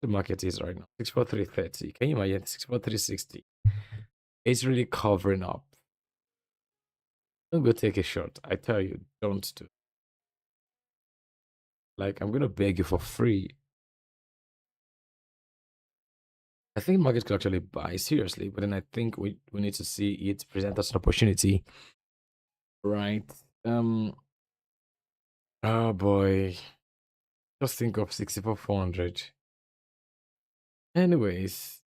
The market is right now. 64,330. Can you imagine? 64,360. It's really covering up. Don't go take a shot. I tell you, don't do. Like, I'm gonna beg you for free. I think market could actually buy seriously, but then I think we need to see it present us an opportunity. Right. Um oh boy. Just think of 64,400. Anyways,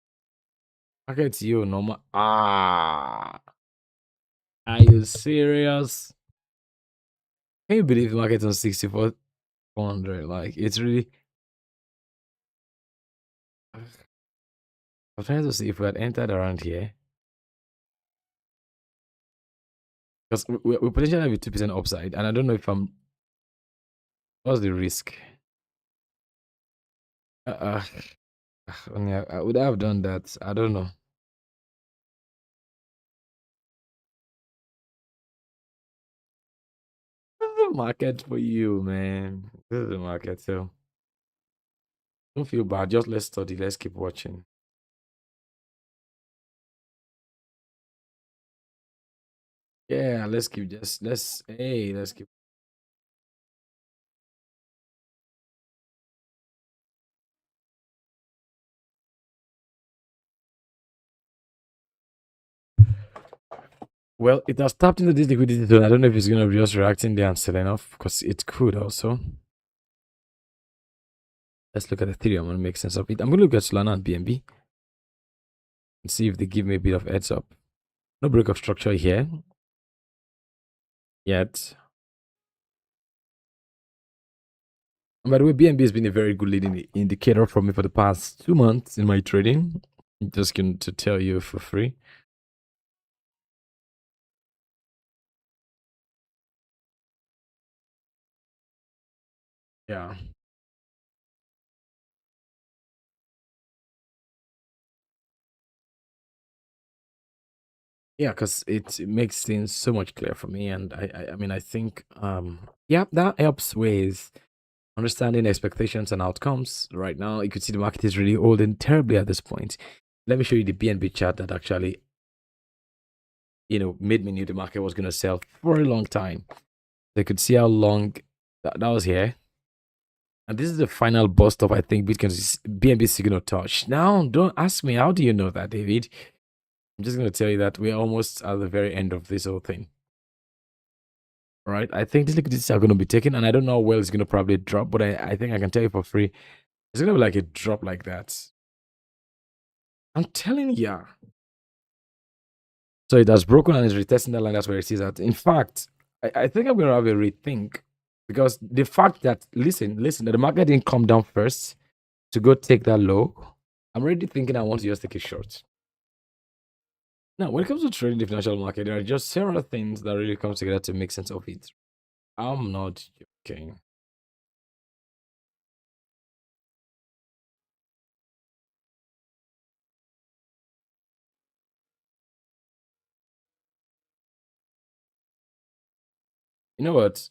market you normal. Are you serious? Can you believe the market on 64,400? Like it's really I'm trying to see if we had entered around here. Because we potentially have a 2% upside, and I don't know if I'm. What's the risk? Uh, yeah, I would have done that. I don't know. This is the market for you, man. This is the market, so don't feel bad. Just let's study. Let's keep watching. Yeah, let's keep just let's keep. Well, it has tapped into this liquidity zone. I don't know if it's gonna be just reacting there and selling off because it could also. Let's look at Ethereum and make sense of it. I'm gonna look at Solana and BNB and see if they give me a bit of heads up. No break of structure here yet. And by the way, BNB has been a very good leading indicator for me for the past 2 months in my trading. I'm just going to tell you for free. Yeah. Yeah, because it makes things so much clearer for me. And I mean, I think, yeah, that helps with understanding expectations and outcomes. Right now, you could see the market is really holding terribly at this point. Let me show you the BNB chart that actually, made me knew the market was going to sell for a long time. They could see how long that was here. And this is the final bust of, I think, Bitcoin's BNB signal touch. Now, don't ask me, how do you know that, David? I'm just going to tell you that we're almost at the very end of this whole thing. All right. I think these liquidities are going to be taken, and I don't know how well it's going to probably drop, but I think I can tell you for free. It's going to be like a drop like that. I'm telling you. So it has broken and is retesting that line. That's where it is at. In fact, I think I'm going to have a rethink because the fact that, listen, that the market didn't come down first to go take that low, I'm already thinking I want to just take a short. Now, when it comes to trading the financial market, there are just several things that really come together to make sense of it. I'm not joking. You know what?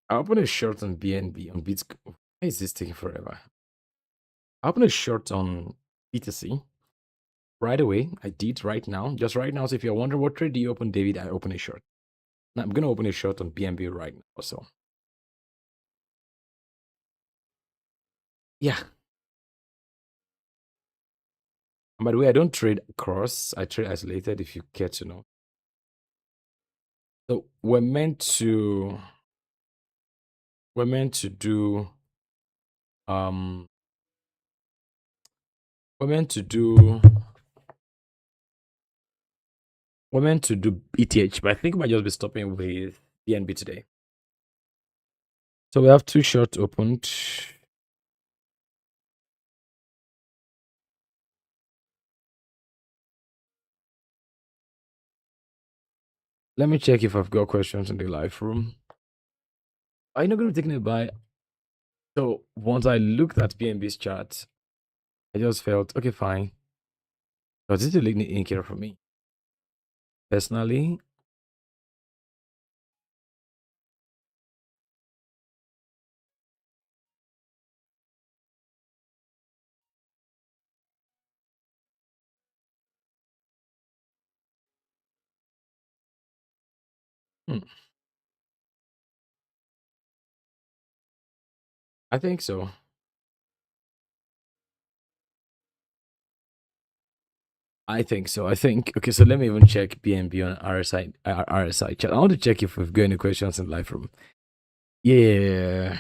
I opened a short on BNB on Bitcoin. Why is this taking forever? I opened a short on BTC right away. I did right now, just right now. So if you're wondering what trade do you open, David, I open a short. Now I'm gonna open a short on BNB right now. So yeah. And by the way, I don't trade cross. I trade isolated. If you care to know. So we're meant to do um we're meant to do we're meant to do ETH, but I think we might just be stopping with BNB today. So we have two shorts opened. Let me check if I've got questions in the live room. Are you not going to be taking a buy? So once I looked at BNB's chart, I just felt okay, fine. Because this is a leading indicator for me. Personally, hmm, I think so. I think so. I think okay. So let me even check BNB on RSI chat. I want to check if we've got any questions in live room. Yeah.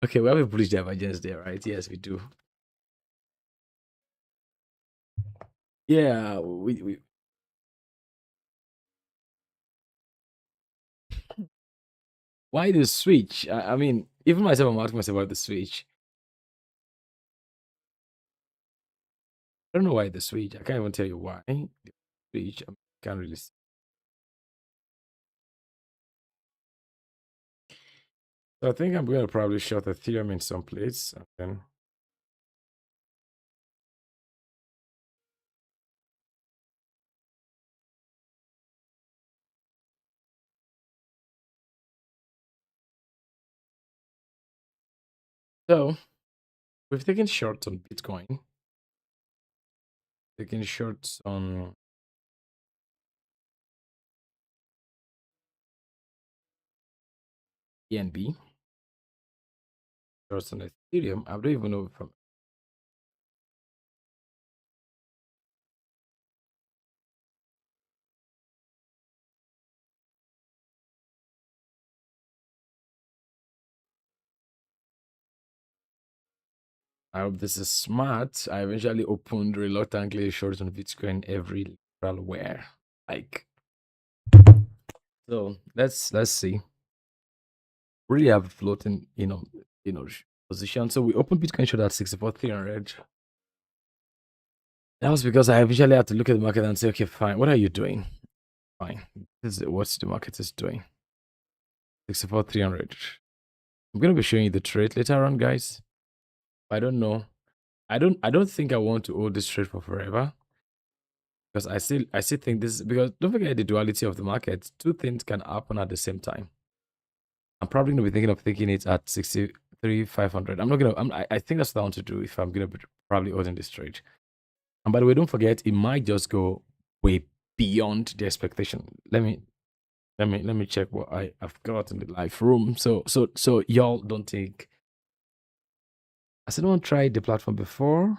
Okay, we have a bullish divergence there, right? Yes, we do. Yeah, we why the switch? I mean, even myself, I'm asking myself about the switch. I don't know why the switch. I can't even tell you why the switch. I can't really. So I think I'm going to probably short Ethereum in some place, and then so we've taken shorts on Bitcoin, taken shorts on ENB, shorts on Ethereum. I don't even know if I hope this is smart. I eventually opened reluctantly shorts on Bitcoin everywhere. Like so, let's see. Really have a floating, position. So we opened Bitcoin short at 64,300. That was because I eventually had to look at the market and say, okay, fine, what are you doing? Fine. This is what the market is doing. 64,300. I'm gonna be showing you the trade later on, guys. I don't know. I don't think I want to hold this trade for forever. Because I still think this is because don't forget the duality of the market. Two things can happen at the same time. I'm probably gonna be thinking of taking it at 63,500. I'm not gonna I think that's what I want to do if I'm gonna be probably holding this trade. And by the way, don't forget it might just go way beyond the expectation. Let me check what I've got in the live room. So y'all don't think has anyone tried the platform before?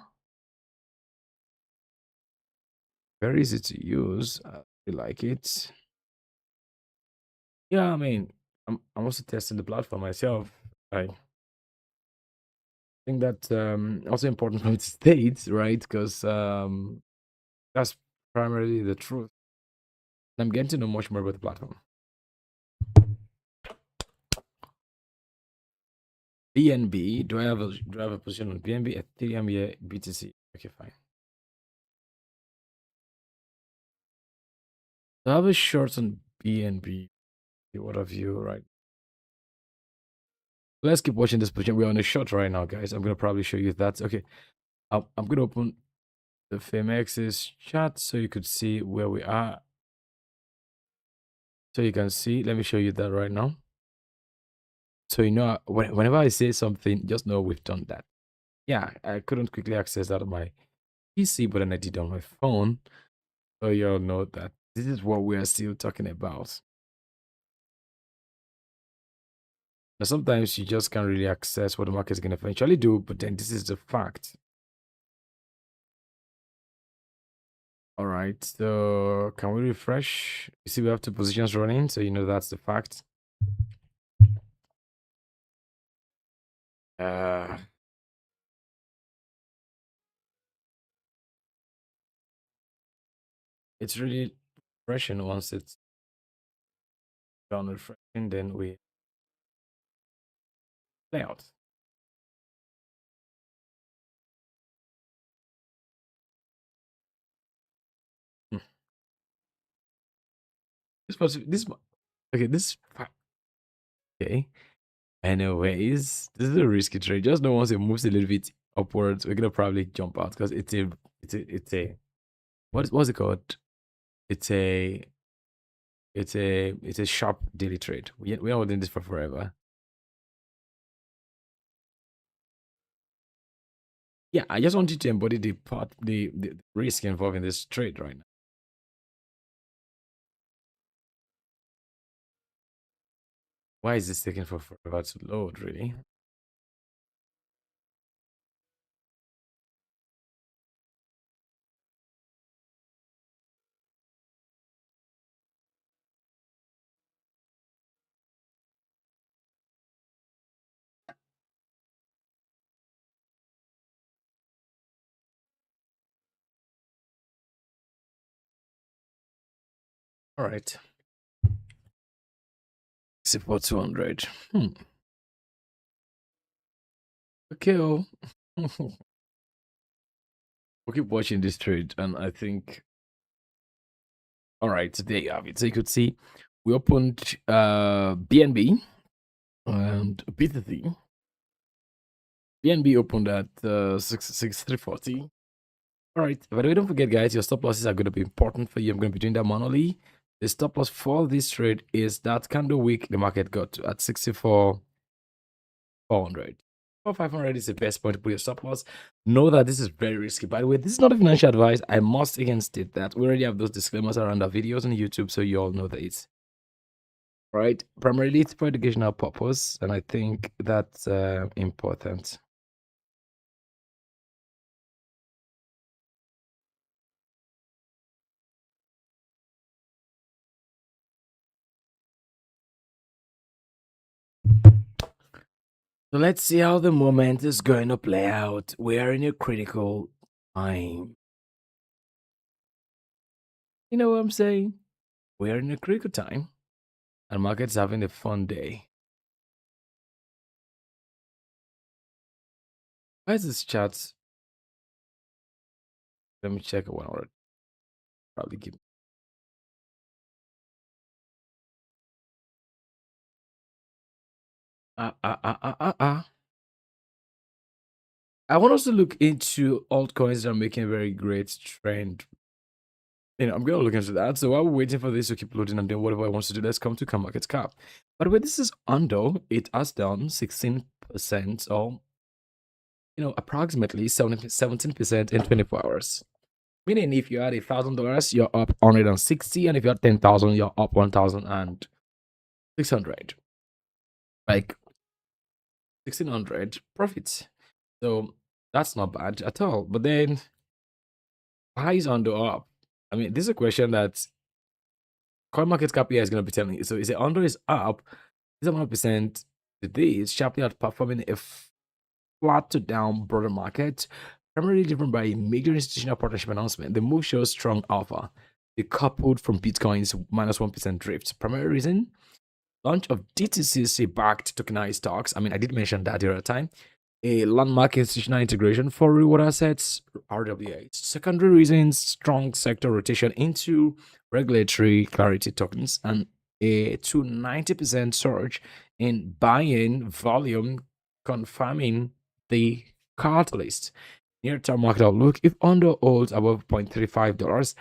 Very easy to use. I really like it. Yeah, I mean, I'm also testing the platform myself. I think that's also important for me to state, right? Because that's primarily the truth. I'm getting to know much more about the platform. BNB, do I have a position on BNB, Ethereum, yeah, BTC? Okay, fine. So I have a short on BNB. What have you, right? Let's keep watching this position. We're on a short right now, guys. I'm gonna probably show you that. Okay, I'm gonna open. the Famex's chat so you could see where we are. So you can see, let me show you that right now. So you know, whenever I say something, just know we've done that. Yeah, I couldn't quickly access that on my PC, but then I did on my phone. So you'll know that this is what we are still talking about. Now, sometimes you just can't really access what the market is going to eventually do, but then this is the fact. All right, so can we refresh? You see, we have two positions running, so you know that's the fact. Uh, it's really refreshing once it's done refreshing, then we play out. Hmm. Okay, okay. Anyways, this is a risky trade. Just know once it moves a little bit upwards, we're gonna probably jump out because it's a what's it called? It's a it's a sharp daily trade. We're holding this for forever. Yeah, I just want you to embody the risk involved in this trade right now. Why is this taking for forever to load, really? All right. Support 200. Okay. Oh. We'll keep watching this trade, and I think. All right, there you have it. So you could see we opened BNB and BTC. BNB opened at 66340. All right, by the way, don't forget, guys, your stop losses are going to be important for you. I'm going to be doing that manually. The stop loss for this trade is that candle wick the market got to at 64,400. 500 is the best point to put your stop loss. Know that this is very risky. By the way, this is not a financial advice. I must again state that we already have those disclaimers around our videos on YouTube, so you all know that it's right. Primarily, it's for educational purpose, and I think that's important. So let's see how the moment is going to play out. We are in a critical time. You know what I'm saying? We are in a critical time, and market's having a fun day. Why is this chat? Let me check it one word. Probably give. I want us to look into altcoins that are making a very great trend. I'm gonna look into that. So while we're waiting for this to keep loading and doing whatever I want to do, let's come to market cap. By the way, this is Undo. It has down 16%, or approximately 17% in 24 hours. Meaning, if you had $1,000, you're up 160, and if you had 10,000, you're up 1,600. Like 1,600 profits. So that's not bad at all. But then, why is Undo up? I mean, this is a question that CoinMarketCap here is going to be telling you. So, is it Undo is up 7% today? It's sharply outperforming a flat to down broader market, primarily driven by a major institutional partnership announcement. The move shows strong alpha, decoupled from Bitcoin's minus 1% drift. Primary reason: launch of DTCC backed tokenized stocks. I mean, I did mention that the other time. A landmark institutional integration for reward assets, RWA. Secondary reasons: strong sector rotation into regulatory clarity tokens, and a 290% surge in buy-in volume, confirming the catalyst. Near-term market outlook: if under holds above $0.35,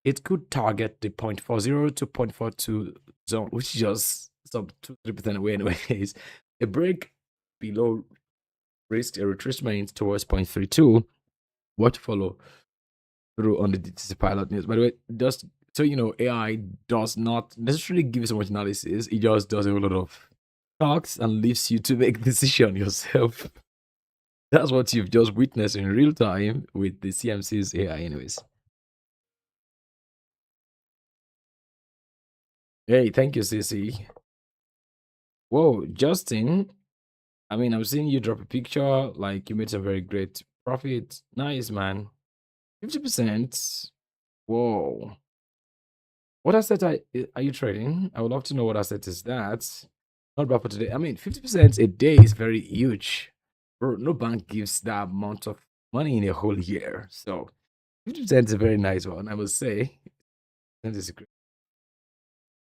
it could target the 0.40 to 0.42 zone, which is just some 2-3% away, anyways. A break below risk a retracement towards 0.32. What follow through on the DTC pilot news? By the way, just so you know, AI does not necessarily give you so much analysis. It just does a whole lot of talks and leaves you to make decision yourself. That's what you've just witnessed in real time with the CMC's AI, anyways. Hey, thank you, CC. Whoa, Justin. I mean, I'm seeing you drop a picture. Like, you made some very great profit. Nice, man. 50%. Whoa. What asset are you trading? I would love to know what asset is that. Not bad for today. I mean, 50% a day is very huge. Bro, no bank gives that amount of money in a whole year. So 50% is a very nice one, I must say. 50% is great.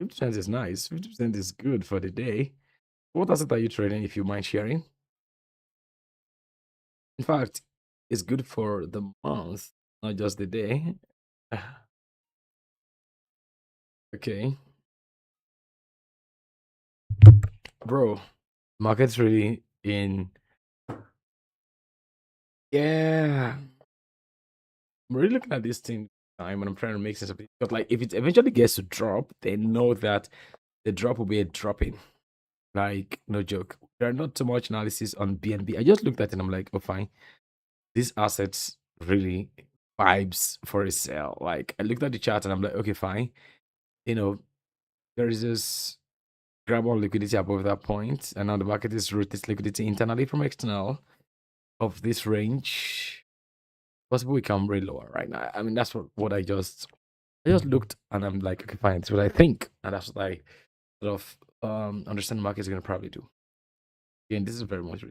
50% is nice. 50% is good for the day. What asset are you trading, if you mind sharing? In fact, it's good for the month, not just the day. Okay. Bro, market's really in. Yeah. I'm really looking at this thing time and I'm trying to make sense of it. But like if it eventually gets to drop, they know that the drop will be a dropping. Like, no joke. There are not too much analysis on BNB. I just looked at it and I'm like, oh fine. These assets really vibes for a sale. Like I looked at the chart and I'm like, okay, fine. You know, there is this grab on liquidity above that point, and now the market is rotates liquidity internally from external of this range. Possibly we can way lower right now. I mean, that's what I just looked and I'm like, okay, fine, it's what I think. And that's what I sort of understand the market is gonna probably do. Again, this is very much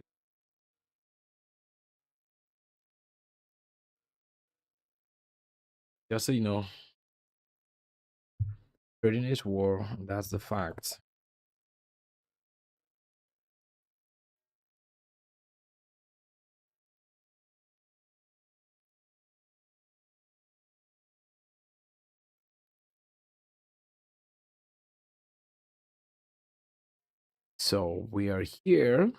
just so you know, trading is war, that's the fact. So we are here.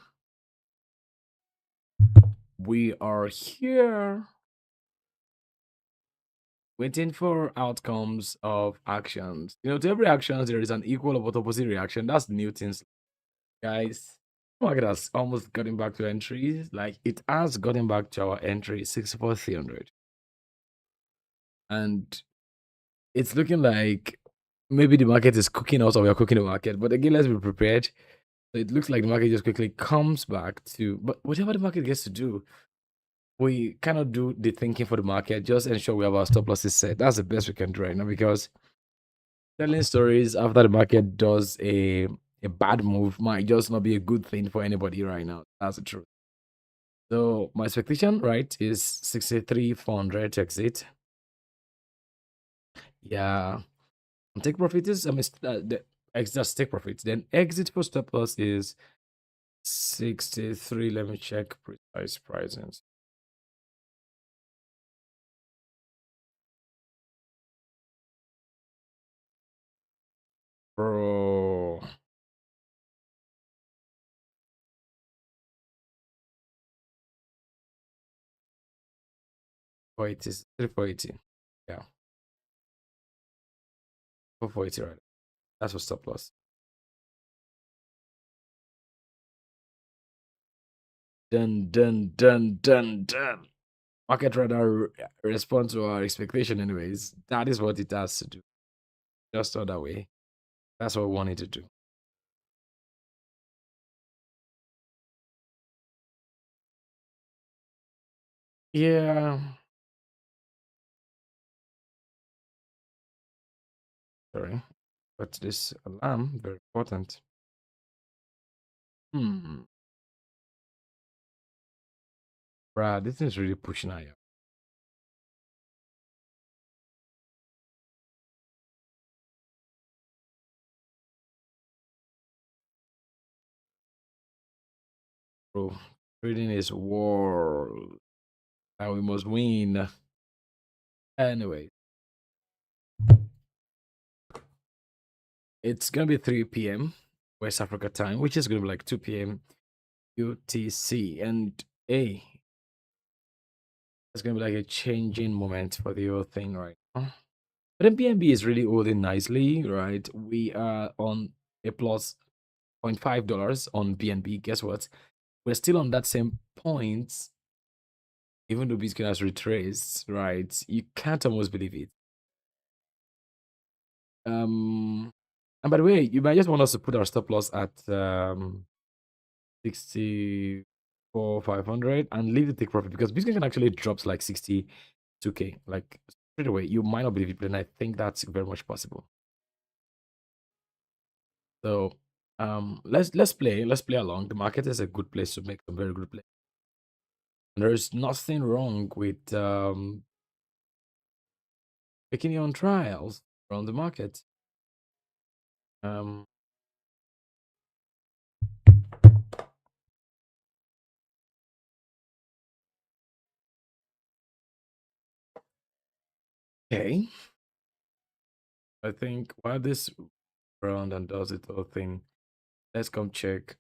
We are here waiting for outcomes of actions. You know, to every action, there is an equal but opposite reaction. That's Newton's, guys. Market has almost gotten back to entries. Like it has gotten back to our entry 64,300. And it's looking like maybe the market is cooking us or we're cooking the market. But again, let's be prepared. So it looks like the market just quickly comes back to, but whatever the market gets to do, we cannot do the thinking for the market. Just ensure we have our stop losses set. That's the best we can do right now, because telling stories after the market does a bad move might just not be a good thing for anybody right now. That's the truth. So my expectation, right, is 63,400 to exit. Yeah. Take profit is, I mean, just take profit. Then exit for stop loss is 63. Let me check precise pricing. Bro. Oh, it is 380. Yeah. 480, right? That's for stop loss. Done, done, done, done, done. Market rather respond to our expectation, anyways. That is what it has to do. Just other way. That's what we wanted to do. Yeah. Sorry. But this alarm, very important. Hmm. Bruh, this is really pushing higher. Bro, trading is war. and we must win. Anyway, it's gonna be 3 p.m. West Africa time, which is gonna be like 2 p.m. UTC. And hey, it's gonna be like a changing moment for the whole thing right now. But then BNB is really holding nicely, right? We are on a plus $0.5 on BNB. Guess what? We're still on that same point, even though Bitcoin has retraced, right? You can't almost believe it. And by the way, you might just want us to put our stop loss at 64,500 and leave the take profit because Bitcoin can actually drop to like 62K, like straight away. You might not believe it, but I think that's very much possible. So let's play along. The market is a good place to make a very good play. And there's nothing wrong with making your own trials around the market. Um okay. I think while this around and does its whole thing, let's come check.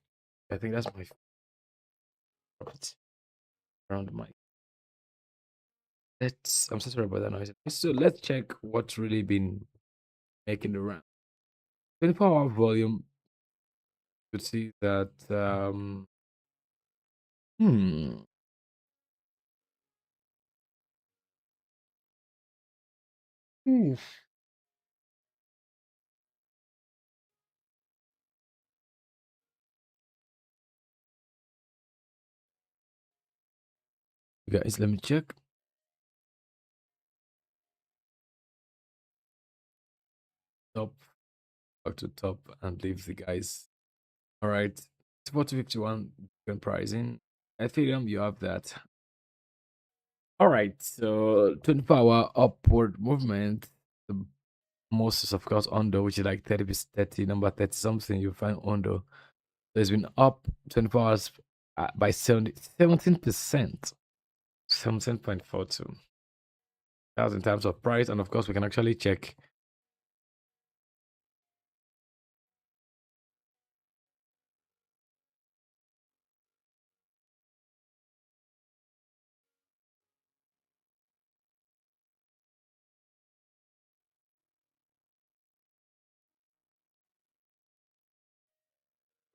I think that's my favorite around my. I'm so sorry about that noise. So let's check what's really been making the round. 24-hour volume, you could see that hmm. Hmm. Guys, let me check. Top, back to top and leave the guys. All right. 451 Bitcoin pricing. Ethereum, you have that. All right. So 24-hour upward movement. The most is of course under, which is like 30, number 30 something. You find under. There's been up 24 hours by 17%. 17.42. That's in terms of price. And of course, we can actually check.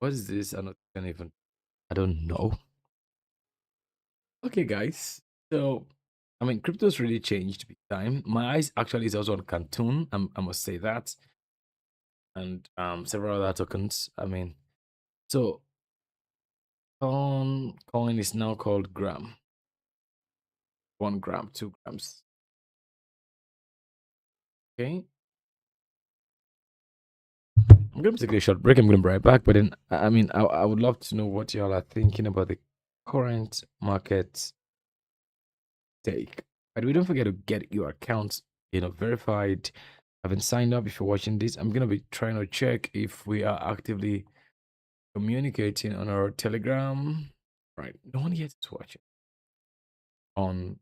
What is this? I'm not even. I don't know. Okay, guys. So, I mean, crypto's really changed big time. My eyes actually is also on Canton. I must say that, and several other tokens. I mean, so coin is now called gram. 1 gram, 2 grams. Okay. I'm gonna take a short break. I'm gonna be right back. But then, I mean, I would love to know what y'all are thinking about the current market take. But we don't forget to get your accounts, verified. Haven't signed up. If you're watching this, I'm gonna be trying to check if we are actively communicating on our Telegram. Right, no one yet is on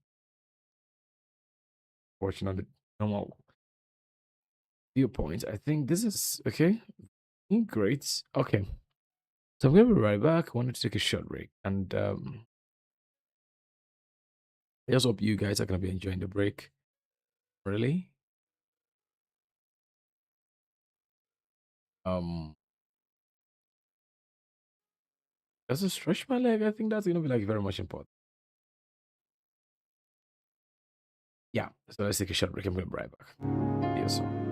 watching on the normal viewpoint. I think this is okay. Great. Okay, so I'm gonna be right back. I wanted to take a short break, and I just hope you guys are gonna be enjoying the break. Really. Um, just to stretch my leg. I think that's gonna be like very much important. Yeah. So let's take a short break. I'm gonna be right back. See you soon.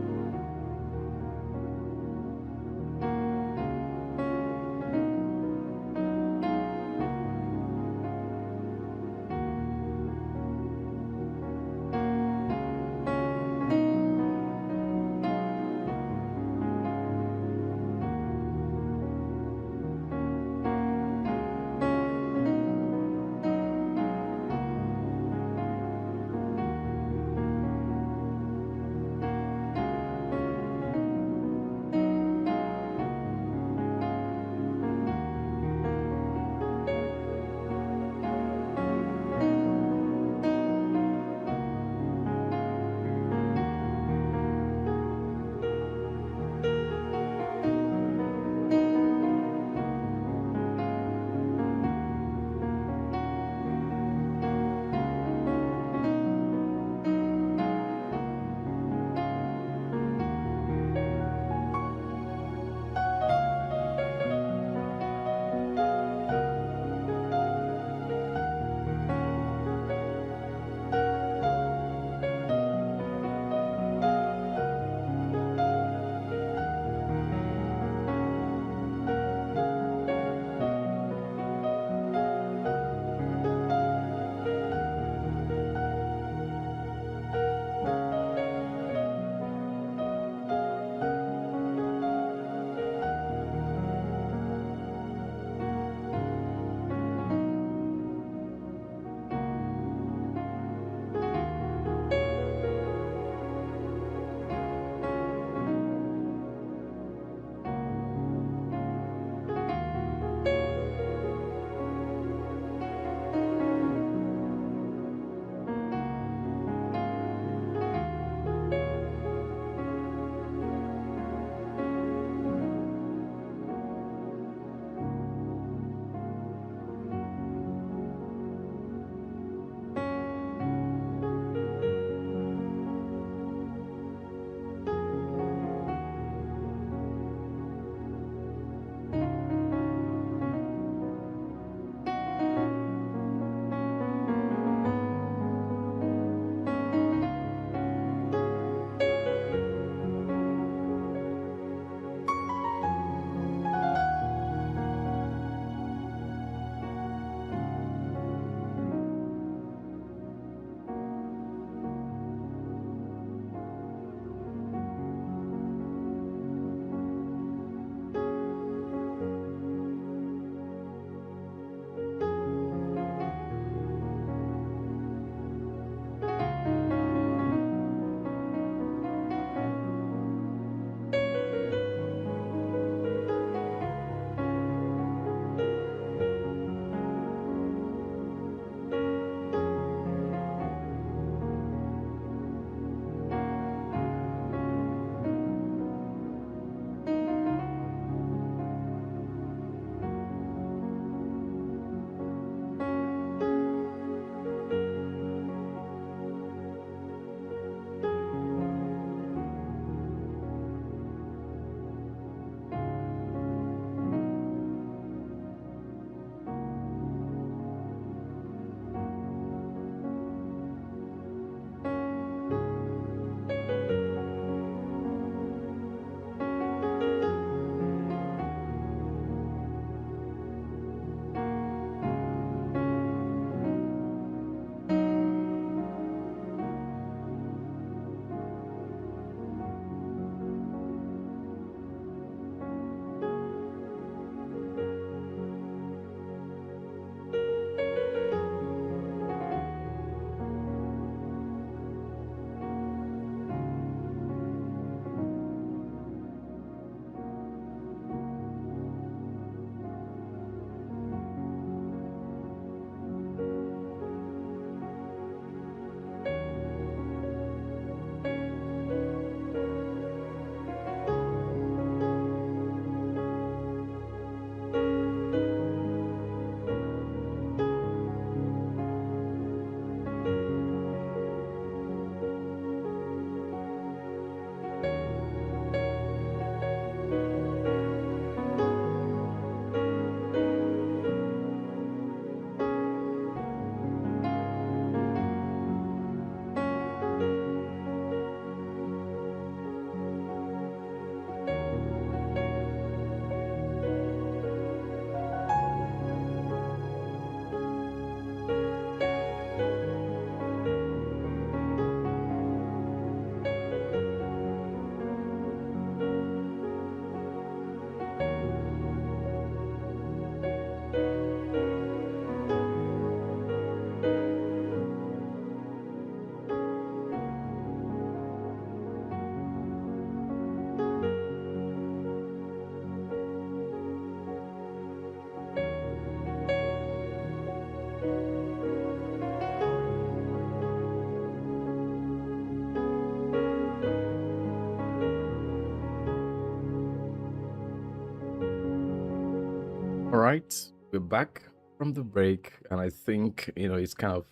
All right, we're back from the break, and I think it's kind of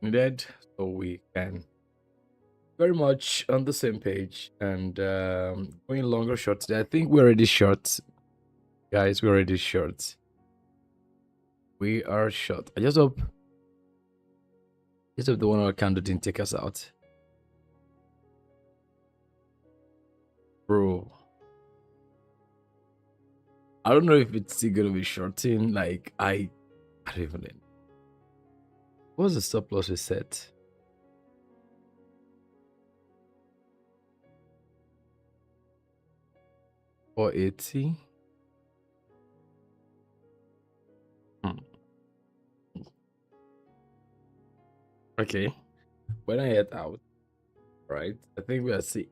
needed, so we can very much on the same page and going longer short today. I think we're already short, guys. We're already short. We are short. I just hope the 1 hour candle didn't take us out, bro. I don't know if it's still gonna be shorting. Like I don't even know. What's the stop loss we set? 480. Okay, when I head out, right? I think we are seeing,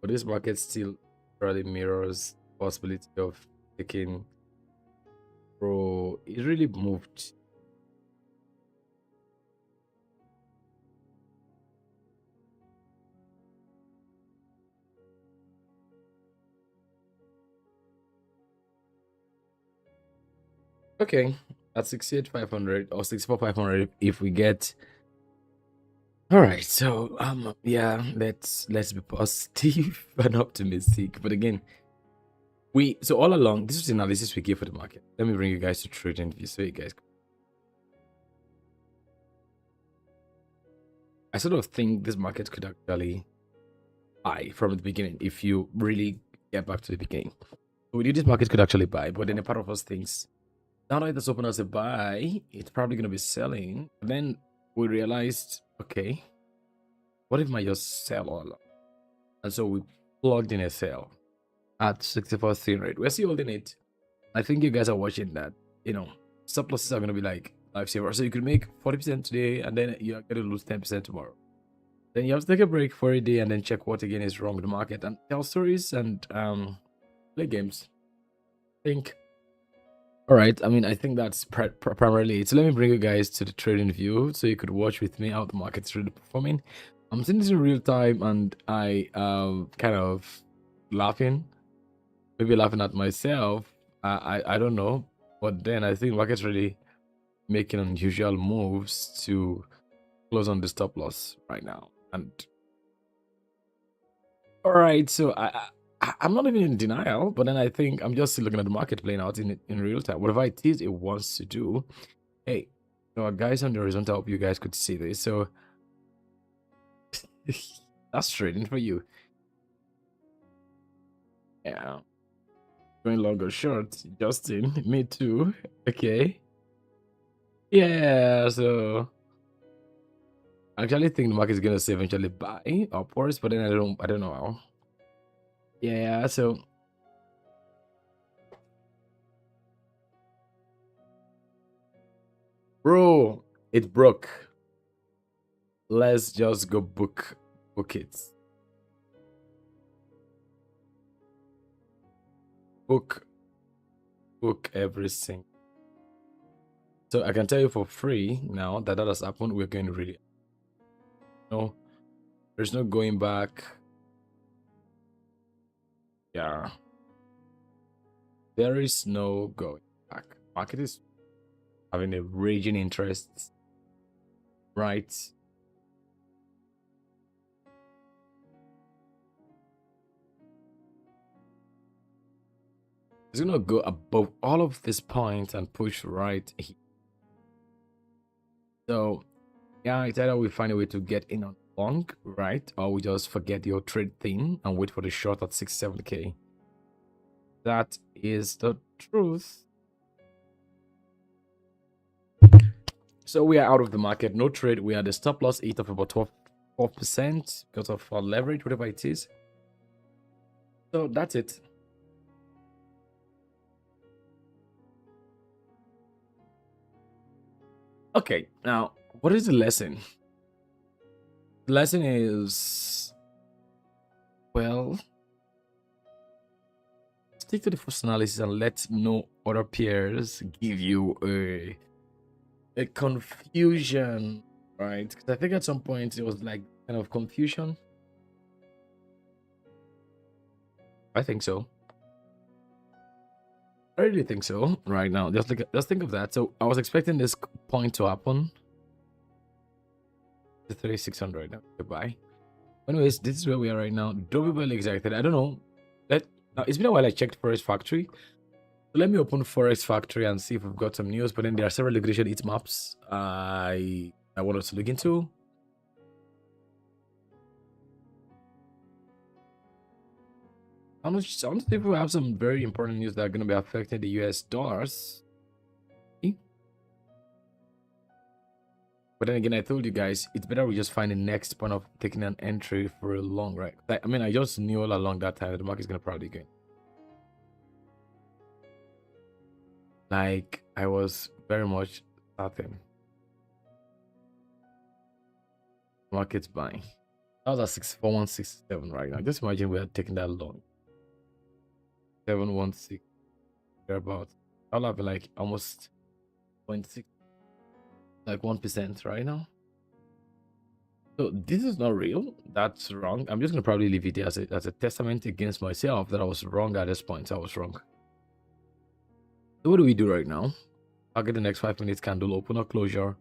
but this market still probably mirrors possibility of taking. Bro, it really moved. Okay, at 68,500 or 64,500 if we get. All right, so yeah, let's be positive and optimistic. But again, so all along, this is the analysis we give for the market. Let me bring you guys to trading view so you guys. I sort of think this market could actually buy from the beginning if you really get back to the beginning. We knew this market could actually buy, but then a part of us thinks now that it's open as a buy, it's probably going to be selling. But then we realized, okay, what if I just sell all along? And so we plugged in a sell at 64 rate. We're still holding it. I think you guys are watching that. Stop losses are going to be like lifesaver. So you could make 40% today and then you're going to lose 10% tomorrow. Then you have to take a break for a day and then check what again is wrong with the market and tell stories and play games. All right. I mean, I think that's primarily it. So let me bring you guys to the trading view so you could watch with me how the market's really performing. I'm seeing this in real time and I kind of laughing, maybe laughing at myself. I don't know, but then I think market's really making unusual moves to close on the stop loss right now. And all right, so I'm not even in denial, but then I think I'm just looking at the market playing out in real time. Whatever it is it wants to do. Hey, guys on the horizontal, I hope you guys could see this. So that's trading for you. Yeah. Going long or short, Justin. Me too. Okay. Yeah, so I actually think the market is gonna say eventually buy upwards, but then I don't know how. Yeah, so bro, it broke. Let's just go book it. Book everything. So I can tell you for free now that has happened. We're going to really there's no going back. Yeah, there is no going back. Market is having a raging interest, right? It's gonna go above all of these points and push right here. So yeah, it's either we find a way to get in on long, right? Or we just forget your trade thing and wait for the short at 67K. That is the truth. So we are out of the market, no trade. We are the stop loss ETH of about 12% because of our leverage, whatever it is. So that's it. Okay, now what is the lesson? The lesson is, well, stick to the first analysis and let no other peers give you a confusion, right? Because I think at some point it was like kind of confusion. I think so. I really think so. Right now, just think of that. So I was expecting this point to happen. The 3600 now. Goodbye. Anyways, this is where we are right now. Don't be very excited. I don't know. Now it's been a while. I checked Forex Factory. So let me open Forex Factory and see if we've got some news. But then there are several liquidation heat maps I want us to look into. Honestly, people have some very important news that are going to be affecting the US dollars. But then again, I told you guys, it's better we just find the next point of taking an entry for a long, right? I mean, I just knew all along that time that the market is going to probably go. Like, I was very much certain. Market's buying. That was at 64167 right now. Just imagine we had taken that long. 716 thereabouts. I'll have like almost 0.6, like 1% right now. So this is not real. That's wrong. I'm just gonna probably leave it as a testament against myself that I was wrong at this point. I was wrong. So what do we do right now? I'll get the next 5 minutes candle open or closure.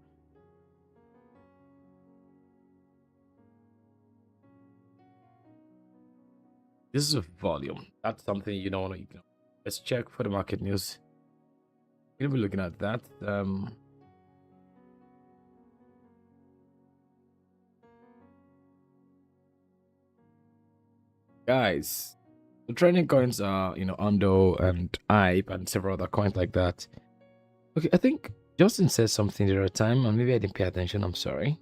This is a volume. That's something you don't want to ignore. Let's check for the market news. We're gonna be looking at that. Guys, the trending coins are, Undo and IPE and several other coins like that. Okay, I think Justin said something the other time, and maybe I didn't pay attention. I'm sorry.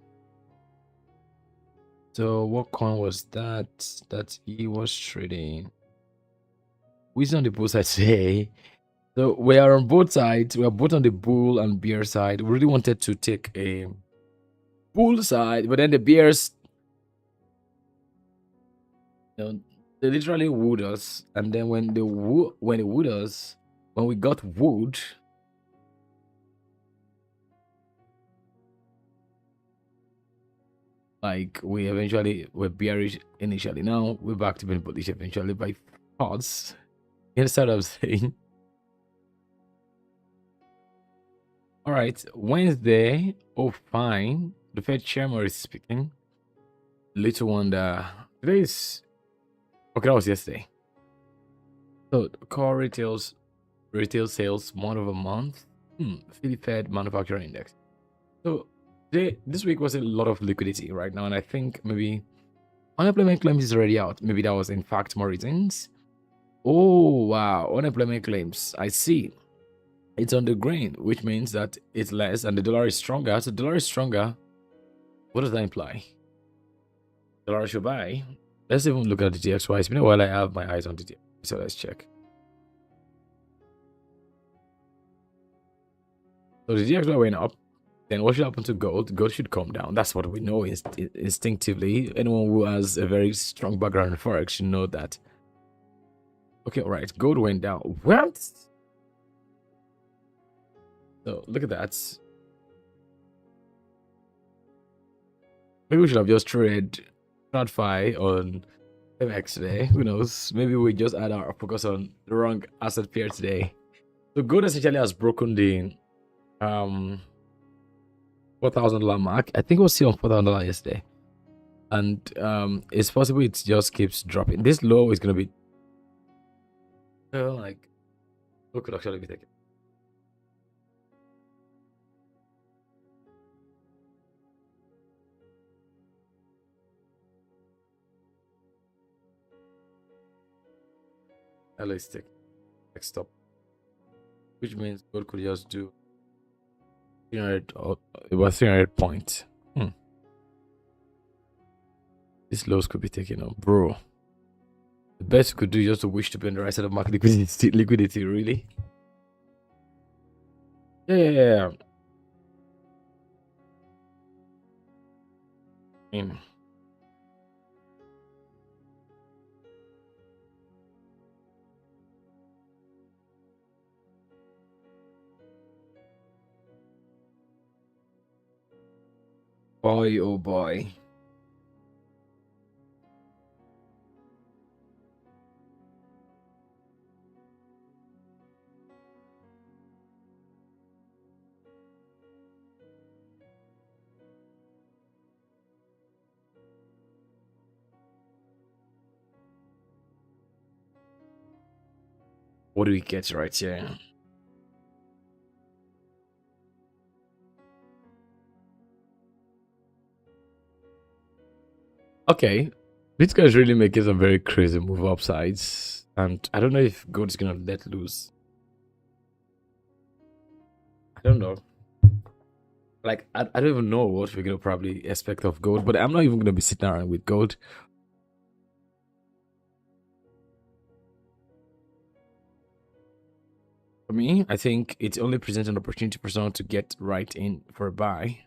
So what coin was that he was trading? Who's on the bull side today? So we are on both sides. We are both on the bull and bear side. We really wanted to take a bull side, but then the bears, they literally wooed us. And then when they wooed us, when we got wooed, like we eventually were bearish initially. Now we're back to being bullish eventually by thoughts. You understand what I'm saying? All right, Wednesday. Oh, fine. The Fed chairman is speaking. Little wonder. Today is okay. That was yesterday. So core retail sales month over month. Philly Fed manufacturing index. So this week was a lot of liquidity right now, and I think maybe unemployment claims is already out. Maybe that was in fact more reasons. Oh wow, unemployment claims. I see. It's on the green, which means that it's less, and the dollar is stronger. So the dollar is stronger. What does that imply? Dollar should buy. Let's even look at the DXY. It's been a while. I have my eyes on the DXY, so let's check. So the DXY went up. Then what should happen to gold? Gold should come down. That's what we know instinctively. Anyone who has a very strong background in Forex should know that. Okay, all right. Gold went down. What? So look at that. Maybe we should have just traded TradFi on MX today. Who knows? Maybe we just had our focus on the wrong asset pair today. So gold essentially has broken the $4,000 mark. I think it was still on $4,000 yesterday, and it's possible it just keeps dropping. This low is gonna be like what could actually be taken. Let's take next stop, which means gold could just do 300 or about 300 points. These lows could be taken up, bro. The best you could do is just to wish to be on the right side of market liquidity, really. Yeah. Boy, oh boy. What do we get right here? Okay, Bitcoin is really making some very crazy move upsides, and I don't know if gold is gonna let loose. I don't know. Like I don't even know what we're gonna probably expect of gold, but I'm not even gonna be sitting around with gold. For me, I think it only presents an opportunity for someone to get right in for a buy.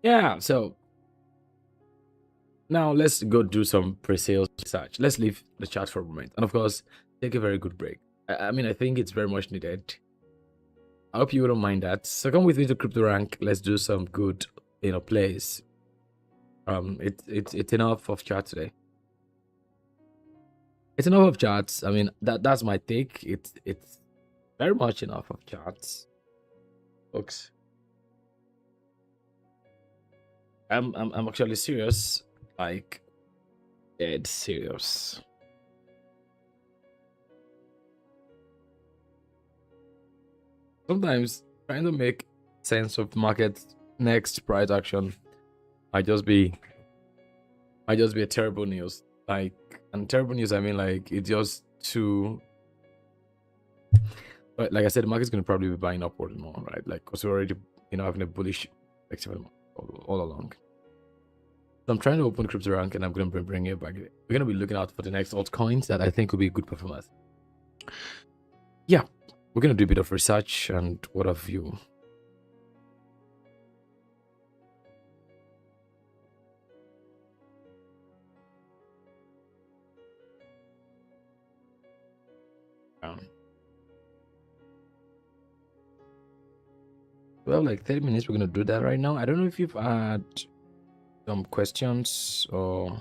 Yeah, so now let's go do some pre-sales research. Let's leave the chat for a moment, and of course, take a very good break. I mean, I think it's very much needed. I hope you don't mind that. So come with me to Crypto Rank. Let's do some good, plays. It's enough of chat today. It's enough of chats. I mean, that's my take. It's very much enough of chats, folks. I'm actually serious, like dead serious. Sometimes trying to make sense of market next price action might just be a terrible news. Like, and terrible news, I mean, like, it's just too. But like I said, the market's gonna probably be buying upward more, right? Like, because we're already, having a bullish perspective all along. So I'm trying to open Crypto Rank, and I'm gonna bring it back. We're gonna be looking out for the next altcoins that I think will be good performance. Yeah, we're gonna do a bit of research, and what have you? Well, like 30 minutes, we're gonna do that right now. I don't know if you've had some questions or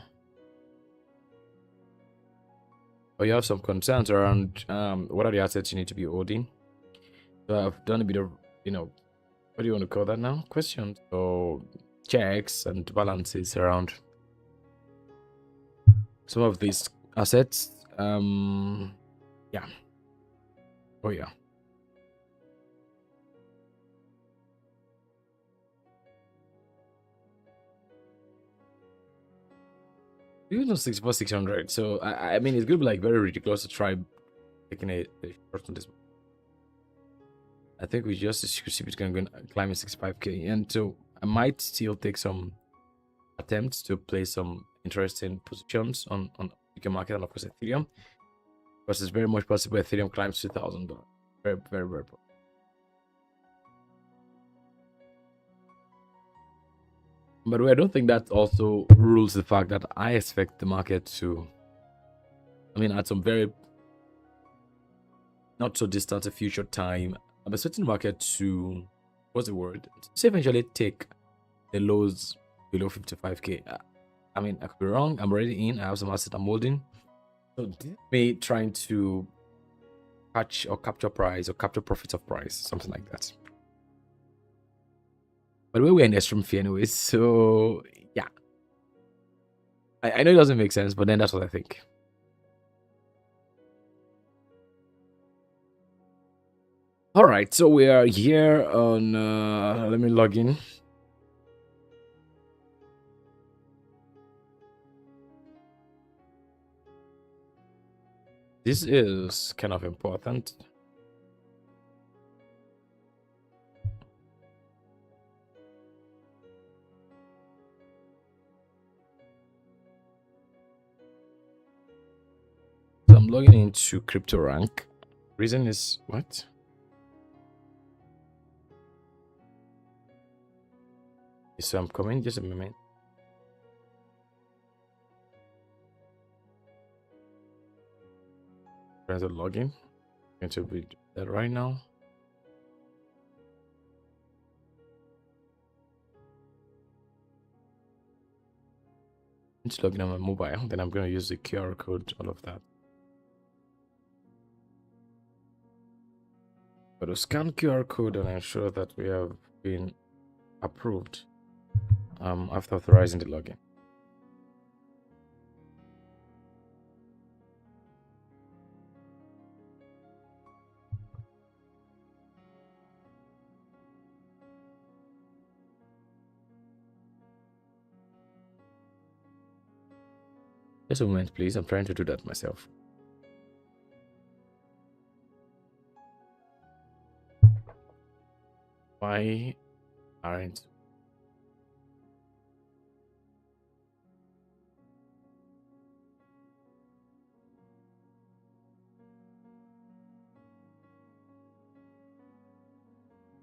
you have some concerns around what are the assets you need to be holding. So I've done a bit of, what do you want to call that now? Questions or checks and balances around some of these assets. Yeah. Oh yeah. Even though 64,600, so I mean it's gonna be like very ridiculous to try taking a short on this. I think we just see it's gonna climb 65k, and so I might still take some attempts to play some interesting positions on the market and of course Ethereum, because it's very much possible Ethereum climbs $2,000. Very, very, very possible. By the way, I don't think that also rules the fact that I expect the market to, at some very not so distant a future time, I'm expecting the market to, what's the word? To eventually take the lows below 55k. I mean, I could be wrong. I'm already in. I have some asset I'm holding. So this is me trying to catch or capture price or capture profits of price, something like that. By the way, we're in extreme fear anyways, so yeah. I know it doesn't make sense, but then that's what I think. All right, so we are here on. Let me log in. This is kind of important. So I'm logging into Crypto Rank. Reason is what? So I'm coming. Just a moment. Trying to log in. I'm going to be that right now. I'm just logging on my mobile. Then I'm going to use the QR code. All of that. But to scan QR code and ensure that we have been approved after authorizing the login. Just a moment, please. I'm trying to do that myself. Why aren't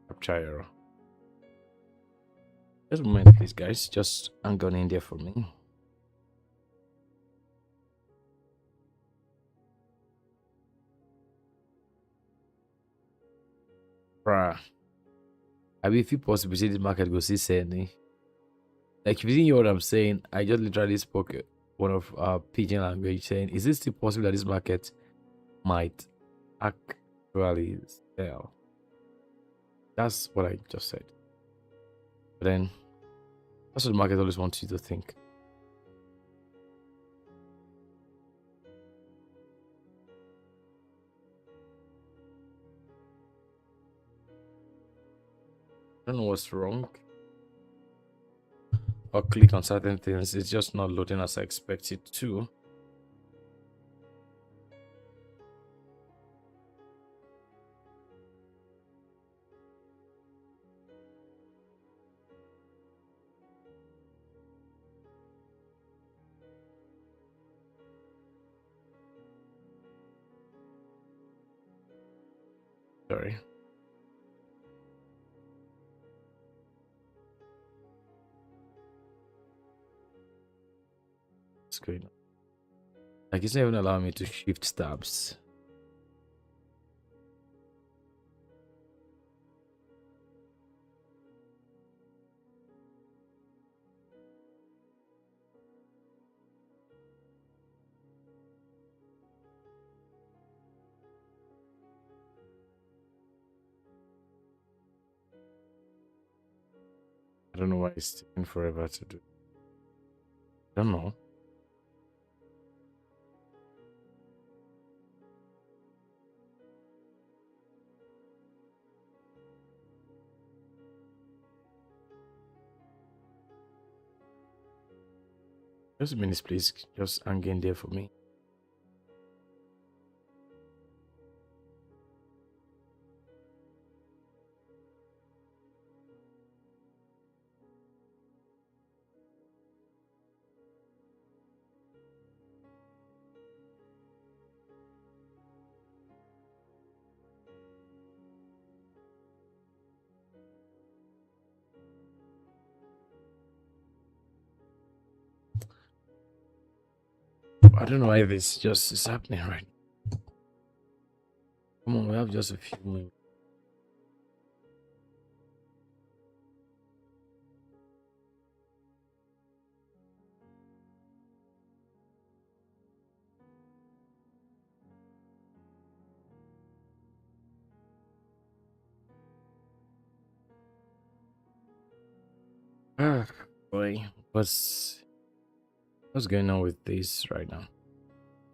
capture error? Just a moment, please, guys. Just hang on in there for me. Bruh. I mean, if you possibly see the market go see Sydney. Like, if you didn't hear what I'm saying, I just literally spoke one of pidgin language saying, is it still possible that this market might actually sell? That's what I just said. But then, that's what the market always wants you to think. I don't know what's wrong. Or click on certain things. It's just not loading as I expect it to. Sorry. What's going on? Like, it's not even allowing me to shift tabs. I don't know why it's taking forever to do. I don't know. Just a minute, please. Just hang in there for me. I don't know why this just is happening right now. Come on, we have just a few minutes. Ah, boy, what's going on with this right now?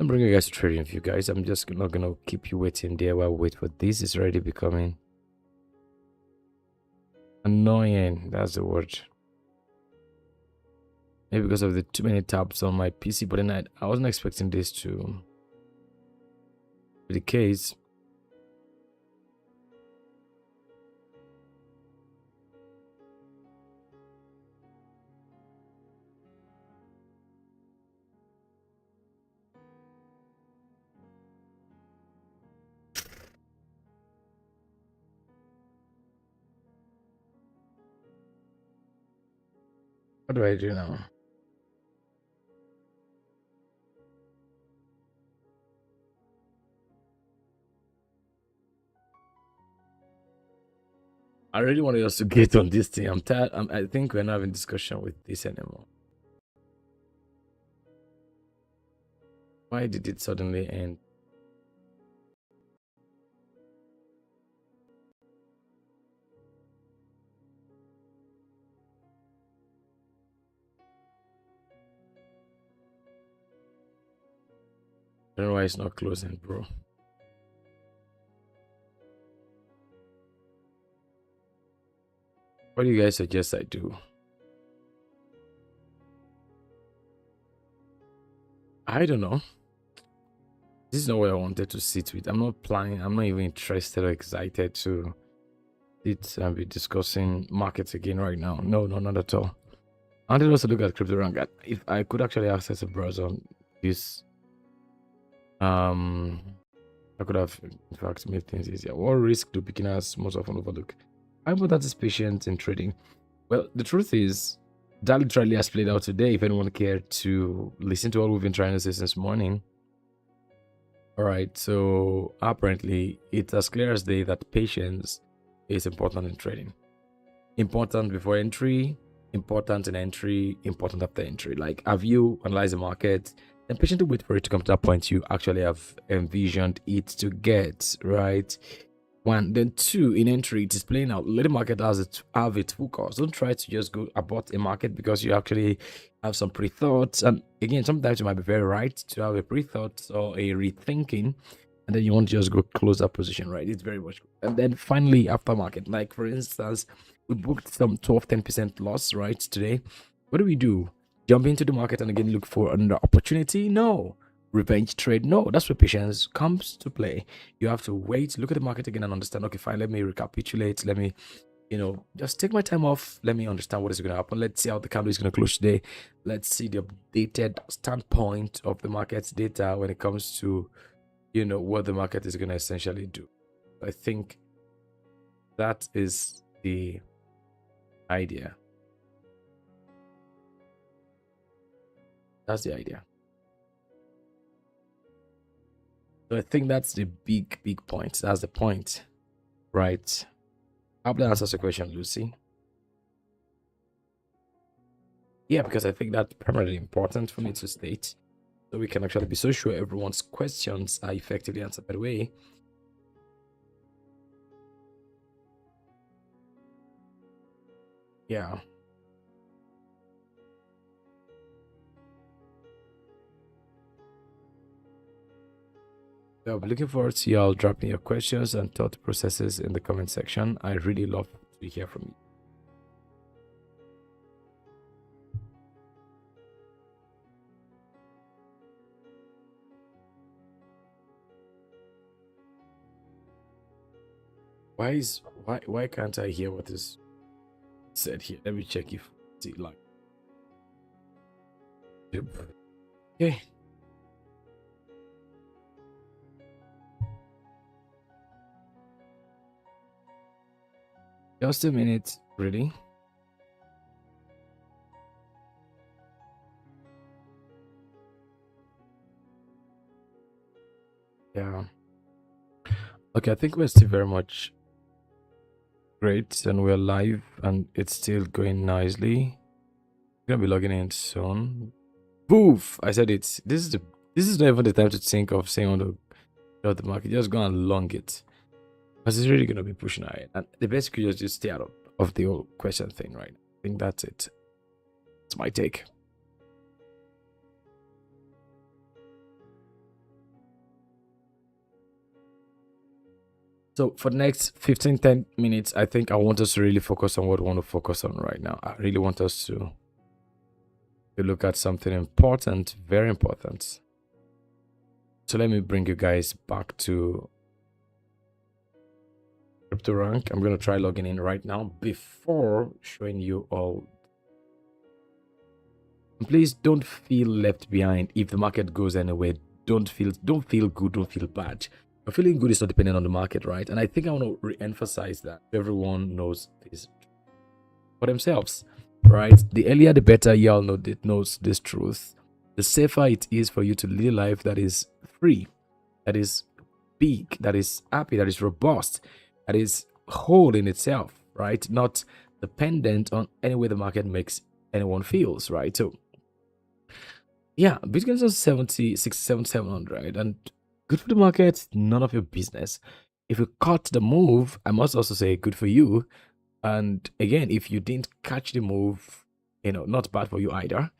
I'm bringing you guys to trading view, guys. I'm just not gonna keep you waiting there while we wait for this. It's already becoming annoying. That's the word. Maybe because of the too many tabs on my PC, but then I wasn't expecting this to be the case. What do I do now? I really wanted us to get on this thing. I'm tired. I think we're not having discussion with this anymore. Why did it suddenly end? I don't know why it's not closing, bro. What do you guys suggest I do? I don't know. This is not what I wanted to sit with. I'm not planning. I'm not even interested or excited to sit and be discussing markets again right now. No, no, not at all. I wanted also look at crypto rank. If I could actually access a browser, this I could have in fact made things easier. What risk do beginners most often overlook? How important is patience in trading? Well, the truth is that literally has played out today. If anyone cared to listen to what we've been trying to say since morning. All right, so apparently it's as clear as day that patience is important in trading. Important before entry, important in entry, important after entry. Like, have you analyzed the market and patiently wait for it to come to that point you actually have envisioned it to get, right? One, then two, in entry, it is playing out. Let the market have its focus. Don't try to just go about a market because you actually have some pre-thoughts. And again, sometimes you might be very right to have a pre-thought or a rethinking, and then you want to just go close that position, right? It's very much. And then finally, aftermarket, like for instance, we booked some 12-10% loss, right, today. What do? Jump into the market and again look for another opportunity? No. Revenge trade? No. That's where patience comes to play. You have to wait, look at the market again and understand, okay, fine, let me recapitulate. Let me, just take my time off. Let me understand what is going to happen. Let's see how the candle is going to close today. Let's see the updated standpoint of the market's data when it comes to, what the market is going to essentially do. I think that is the idea. That's the idea. So I think that's the big point. That's the point, right? I hope that answers the question, Lucy. Yeah, because I think that's primarily important for me to state, so we can actually be so sure everyone's questions are effectively answered that way. Yeah. So I'll be looking forward to y'all dropping your questions and thought processes in the comment section. I really love to hear from you. Why can't I hear what is said here? Let me check if see like. Okay. Just a minute, really. Yeah. Okay, I think we're still very much great and we're live and it's still going nicely. I'm gonna be logging in soon. Poof! I said it. This is not even the time to think of saying on the market. Just go and long it. Because it's really gonna be pushing ahead. And the best could just stay out of the whole question thing, right? I think that's it. It's my take. So for the next 15-10 minutes, I think I want us to really focus on what we want to focus on right now. I really want us to look at something important, very important. So let me bring you guys back to crypto rank. I'm going to try logging in right now before showing you all. And please don't feel left behind if the market goes anywhere. Don't feel good, don't feel bad. But feeling good is not dependent on the market, right? And I think I want to re-emphasize that everyone knows this for themselves, right? The earlier the better y'all knows this truth, the safer it is for you to live a life that is free, that is big, that is happy, that is robust, that is whole in itself, right? Not dependent on any way the market makes anyone feels, right? So yeah, Bitcoin's on 700, right? And good for the market, none of your business. If you caught the move, I must also say good for you. And again, if you didn't catch the move, not bad for you either.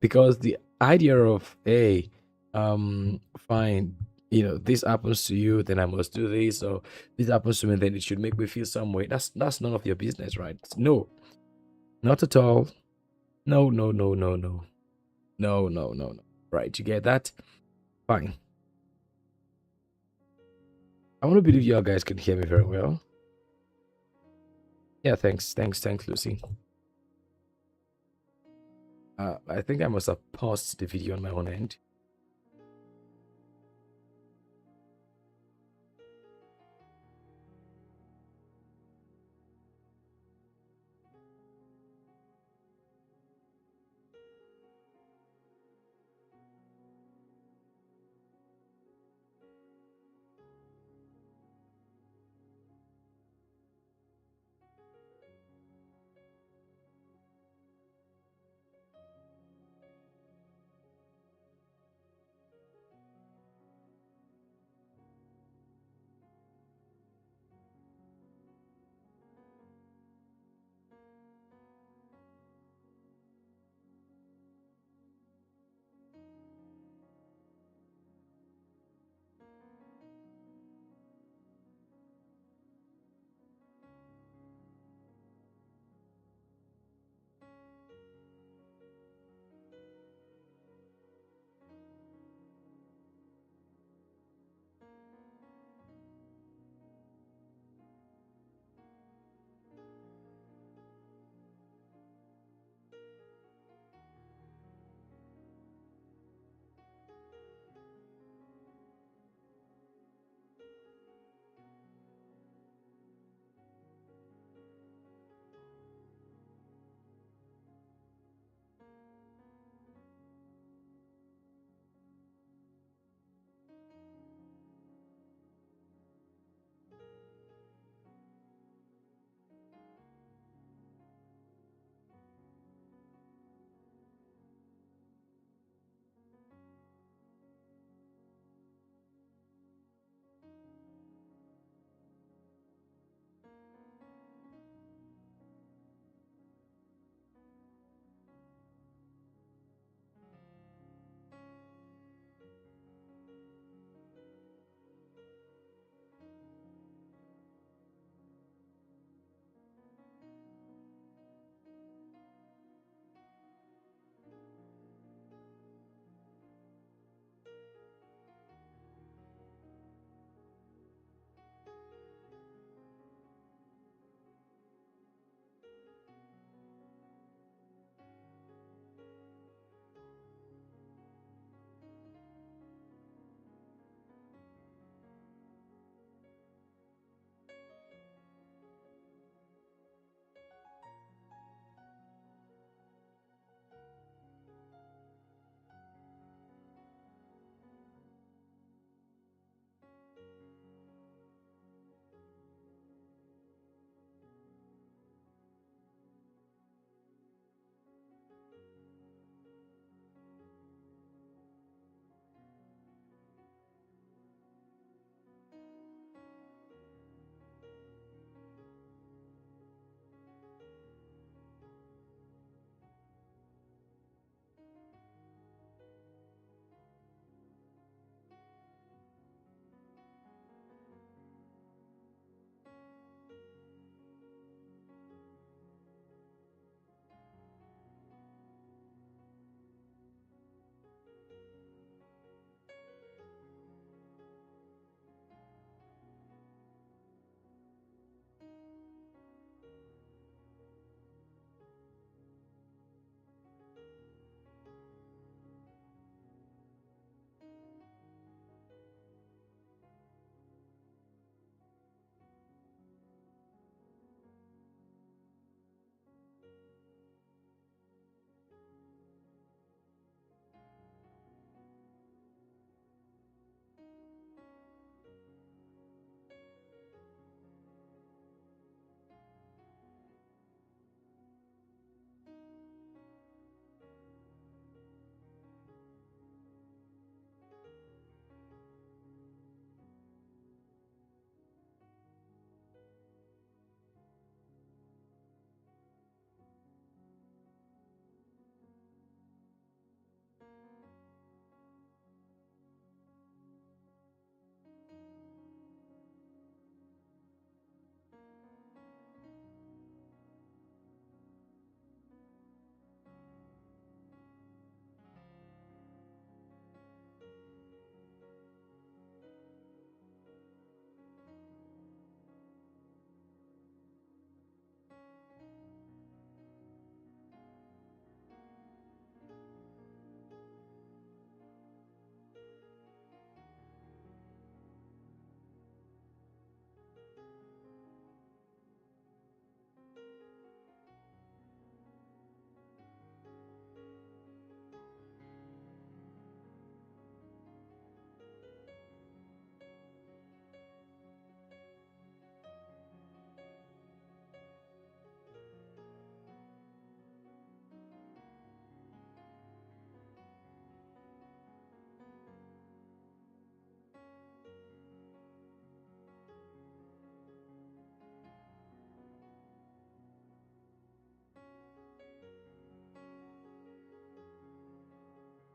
Because the idea of, hey, fine, this happens to you, then I must do this, or this happens to me, then it should make me feel some way. That's none of your business, right? No, not at all. No. Right, you get that? Fine. I want to believe you all guys can hear me very well. Yeah, thanks, Lucy. I think I must have paused the video on my own end.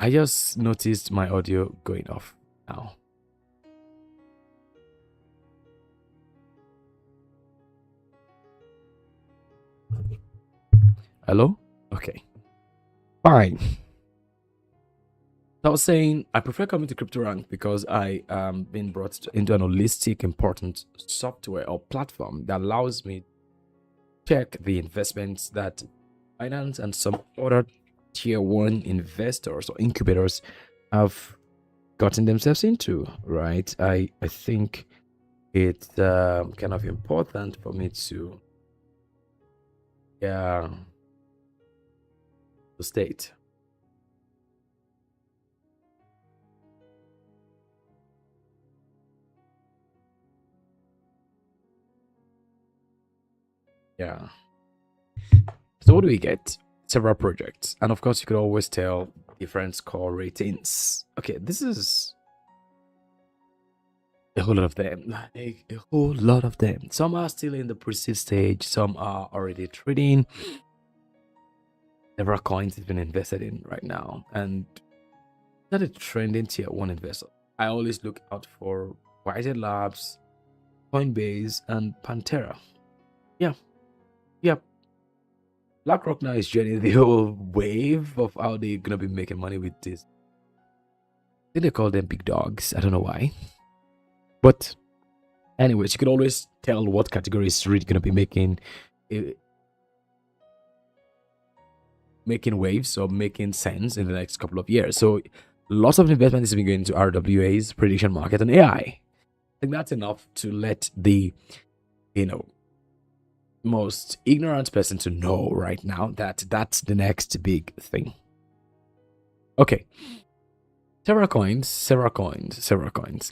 I just noticed my audio going off now. Hello? Okay. Fine. I was saying I prefer coming to CryptoRank because I am being brought into an holistic, important software or platform that allows me to check the investments that finance and some other tier one investors or incubators have gotten themselves into, right? I think it's kind of important for me to state. Yeah. So what do we get? Several projects, and of course you could always tell different score ratings. Okay, this is a whole lot of them, like a whole lot of them. Some are still in the pre-seed stage, some are already trading. Several coins has been invested in right now, and not a trending tier one investor. I always look out for Whited Labs, Coinbase, and Pantera. Yeah, yeah. BlackRock now is joining the whole wave of how they're gonna be making money with this. I think they call them big dogs. I don't know why. But anyways, you could always tell what category is really gonna be making waves or making sense in the next couple of years. So lots of investment is going into RWAs, prediction market, and AI. I think that's enough to let the most ignorant person to know right now that that's the next big thing. Okay. Several coins.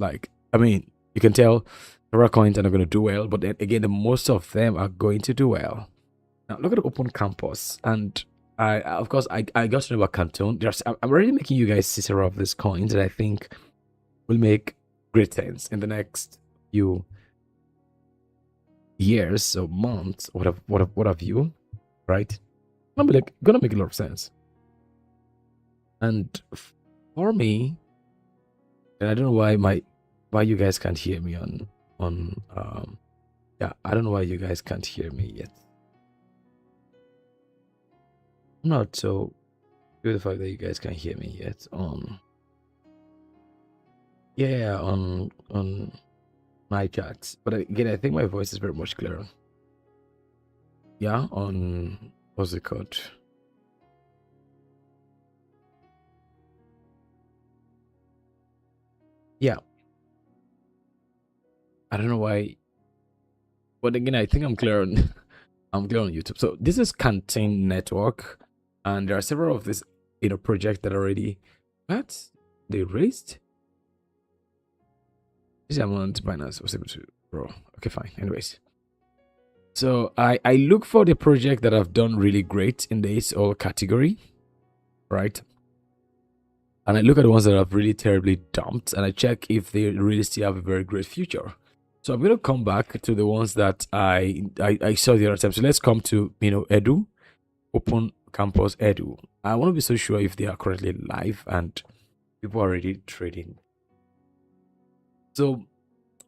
Like, I mean, you can tell several coins are not going to do well, but then again, the most of them are going to do well. Now, look at the open campus. And of course, I got to know about Canton. I'm already making you guys see several of these coins that I think will make great sense in the next few years or months, what have you, right? Gonna make a lot of sense. And for me, and I don't know why you guys can't hear me on yeah, I don't know why you guys can't hear me yet. I'm not so good the fact that you guys can't hear me yet on my chat, but again, I think my voice is very much clearer. Yeah, on what's it called? Yeah, I don't know why, but again, I think I'm clear on I'm clear on YouTube. So this is Canteen Network, and there are several of these projects that already they raised. This amount Binance was able to grow. Okay, fine. Anyways, so I look for the project that have done really great in this whole category, right? And I look at the ones that have really terribly dumped, and I check if they really still have a very great future. So I'm gonna come back to the ones that I saw the other time. So let's come to Edu, Open Campus Edu. I want to be so sure if they are currently live and people are already trading. So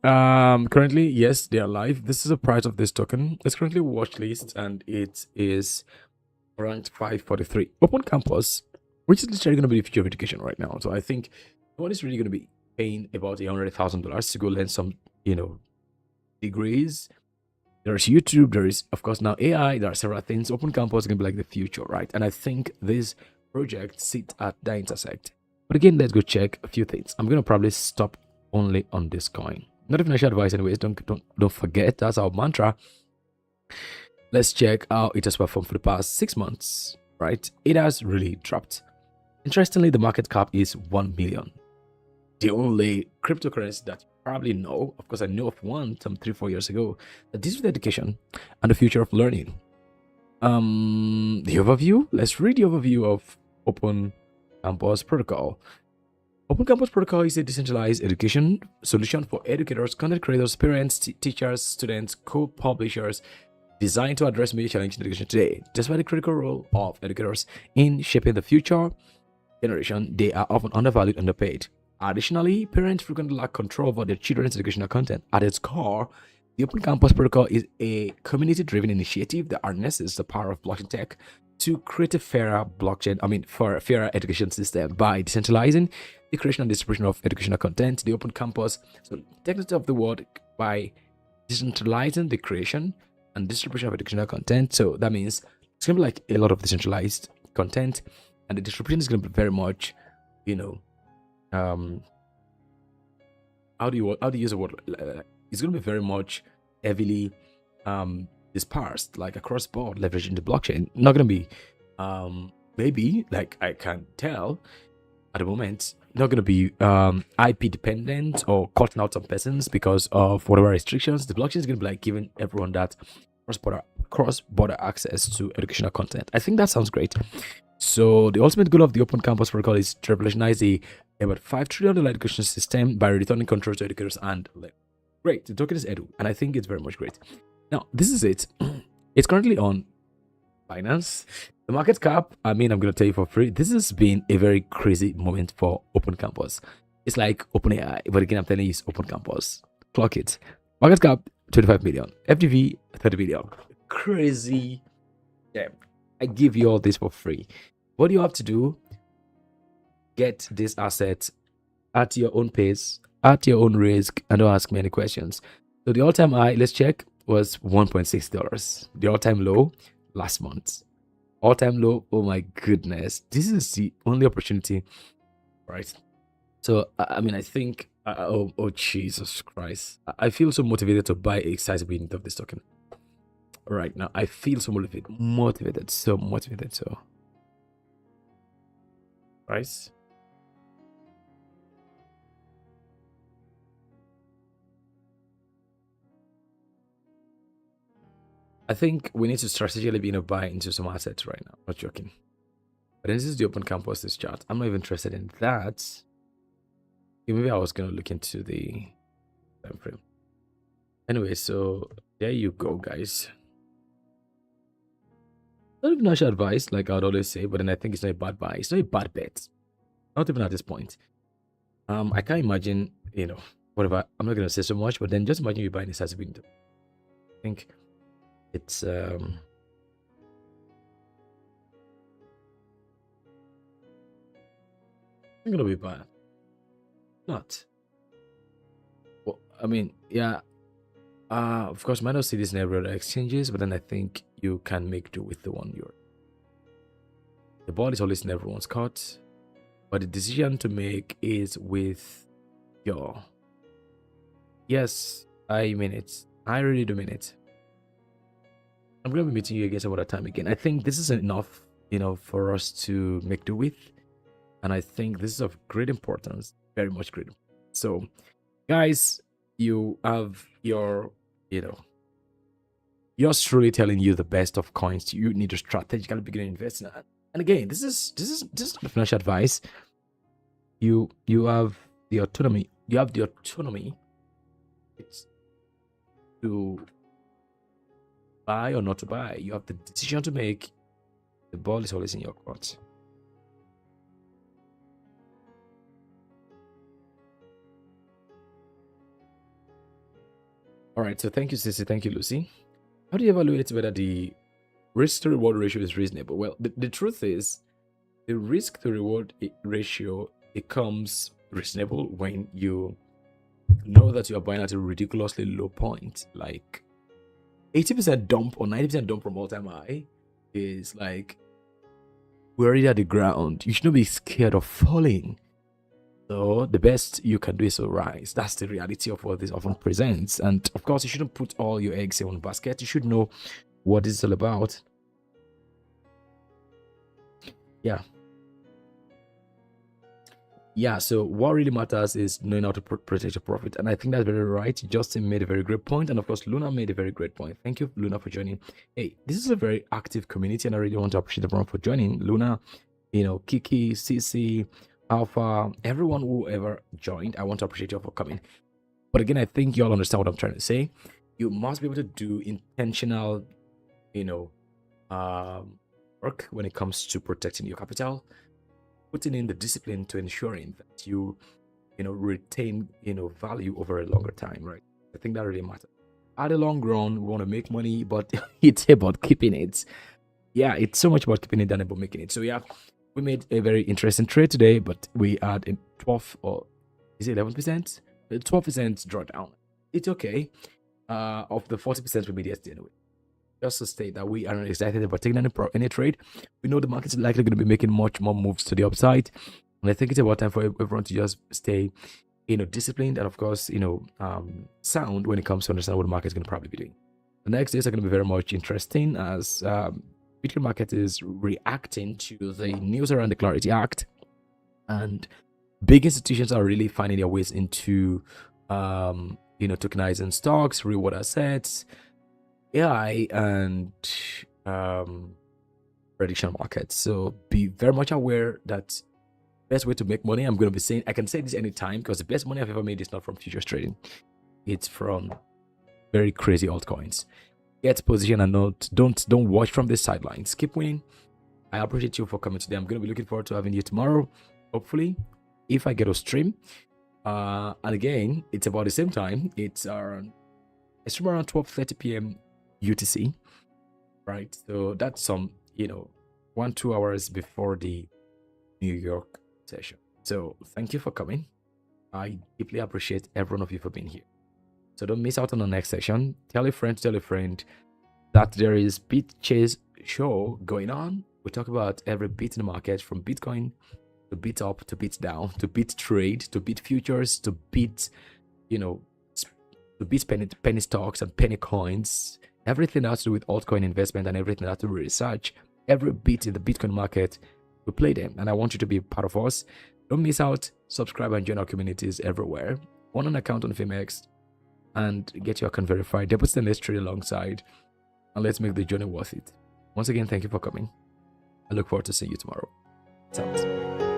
currently, yes, they are live. This is the price of this token. It's currently watch list and it is ranked 543. Open Campus, which is literally going to be the future of education right now. So I think one is really going to be paying about $100,000 to go learn some, degrees. There's YouTube, there is of course now AI, there are several things. Open Campus is going to be like the future, right? And I think this project sit at the intersect. But again, let's go check a few things. I'm going to probably stop only on this coin. Not financial advice anyways, don't forget, that's our mantra. Let's check how it has performed for the past 6 months, right? It has really dropped. Interestingly, the market cap is 1 million. The only cryptocurrency that you probably know, of course I know of one some 3-4 years ago, that this is education and the future of learning. The overview, let's read the overview of Open Campus Protocol. Open Campus Protocol is a decentralized education solution for educators, content creators, parents, teachers, students, co-publishers, designed to address major challenges in education today. Despite the critical role of educators in shaping the future, generation, they are often undervalued and underpaid. Additionally, parents frequently lack control over their children's educational content. At its core, the Open Campus Protocol is a community-driven initiative that harnesses the power of blockchain tech to create a fairer for a fairer education system by decentralizing the creation and distribution of educational content. The Open Campus, so technically of the word, by decentralizing the creation and distribution of educational content. So that means it's gonna be like a lot of decentralized content, and the distribution is gonna be very much, you know, how do you use the word? It's gonna be very much heavily dispersed, like across board, leveraging the blockchain. Not gonna be maybe, like, I can't tell at the moment, not gonna be IP dependent or cutting out some persons because of whatever restrictions. The blockchain is gonna be like giving everyone that cross-border access to educational content. I think that sounds great. So the ultimate goal of the Open Campus Protocol is to revolutionize the about $5 trillion education system by returning control to educators and great. The token is Edu, and I think it's very much great. Now, this is it. It's currently on Binance. The market cap, I mean, I'm going to tell you for free, this has been a very crazy moment for Open Campus. It's like OpenAI, but again, I'm telling you, it's Open Campus. Clock it. Market cap, 25 million. FDV, 30 million. Crazy. Yeah. I give you all this for free. What do you have to do? Get this asset at your own pace, at your own risk, and don't ask me any questions. So the all-time high, let's check, was $1.6. The all-time low last month. All-time low, oh my goodness. This is the only opportunity, right? So, I mean, I think, oh Jesus Christ. I feel so motivated to buy a sizable unit of this token. Right now, I feel so motivated, so right. I think we need to strategically buy into some assets right now. Not joking. But this is the Open Campus, this chart. I'm not even interested in that. Maybe I was gonna look into the time frame. Anyway, so there you go, guys. Not even financial advice, like I'd always say, but then I think it's not a bad buy. It's not a bad bet. Not even at this point. I can't imagine, whatever. I'm not gonna say so much, but then just imagine you buying this as a window. I think it's not gonna be bad. Not. Well, I mean, yeah. Of course, might not see this in every other exchanges, but then I think you can make do with the one you're. The ball is always in everyone's court, but the decision to make is with your. Yes, I mean it. I really do mean it. I'm gonna be meeting you again some other time again. I think this is enough, for us to make do with, and I think this is of great importance, very much great. So, guys, you have your. Yours truly telling you the best of coins. You need to strategically begin investing. And again, this is not financial advice. You have the autonomy. You have the autonomy to buy or not to buy. You have the decision to make. The ball is always in your court. All right, so thank you, Sissy. Thank you, Lucy. How do you evaluate whether the risk to reward ratio is reasonable? Well, the truth is, the risk to reward ratio becomes reasonable when you know that you are buying at a ridiculously low point. Like 80% dump or 90% dump from all-time high is like, we're already at the ground. You shouldn't be scared of falling. So the best you can do is to rise. That's the reality of what this often presents. And of course, you shouldn't put all your eggs in one basket. You should know what it's all about. Yeah, so what really matters is knowing how to protect your profit. And I think that's very right. Justin made a very great point. And of course, Luna made a very great point. Thank you, Luna, for joining. Hey, this is a very active community, and I really want to appreciate everyone for joining. Luna, Kiki, CC, Alpha, everyone who ever joined, I want to appreciate you for coming. But again, I think you all understand what I'm trying to say. You must be able to do intentional, work when it comes to protecting your capital. putting in the discipline to ensuring that you retain value over a longer time, right? I think that really matters. At the long run, we want to make money, but it's about keeping it. Yeah, it's so much about keeping it than about making it. So yeah, we made a very interesting trade today, but we had a 12 or is it 11%? 12% drawdown. It's okay. Of the 40% we made yesterday anyway. Just to state that we aren't excited about taking any trade. We know the market is likely going to be making much more moves to the upside, and I think it's about time for everyone to just stay, disciplined and of course, sound when it comes to understand what the market is going to probably be doing. The next days are going to be very much interesting as Bitcoin market is reacting to the news around the Clarity Act, and big institutions are really finding their ways into, tokenizing stocks, reward assets, AI, and prediction markets. So be very much aware that best way to make money, I'm going to be saying, I can say this anytime because the best money I've ever made is not from futures trading. It's from very crazy altcoins. Get position and don't watch from the sidelines. Keep winning. I appreciate you for coming today. I'm going to be looking forward to having you tomorrow, hopefully, if I get a stream. And again, it's about the same time. It's around 12:30 p.m. UTC, right? So that's some 1-2 hours before the New York session. So thank you for coming. I deeply appreciate every one of you for being here. So don't miss out on the next session. Tell a friend that there is BitChase show going on. We talk about every bit in the market, from Bitcoin to bit up to bit down, to bit trade, to bit futures, to bit, to bit penny stocks and penny coins. Everything that has to do with altcoin investment and everything that has to do with research. Every bit in the Bitcoin market, we play them, and I want you to be part of us. Don't miss out. Subscribe and join our communities everywhere. Own an account on FameX and get your account verified. Deposit the next trade alongside, and let's make the journey worth it. Once again, thank you for coming. I look forward to seeing you tomorrow. Sounds.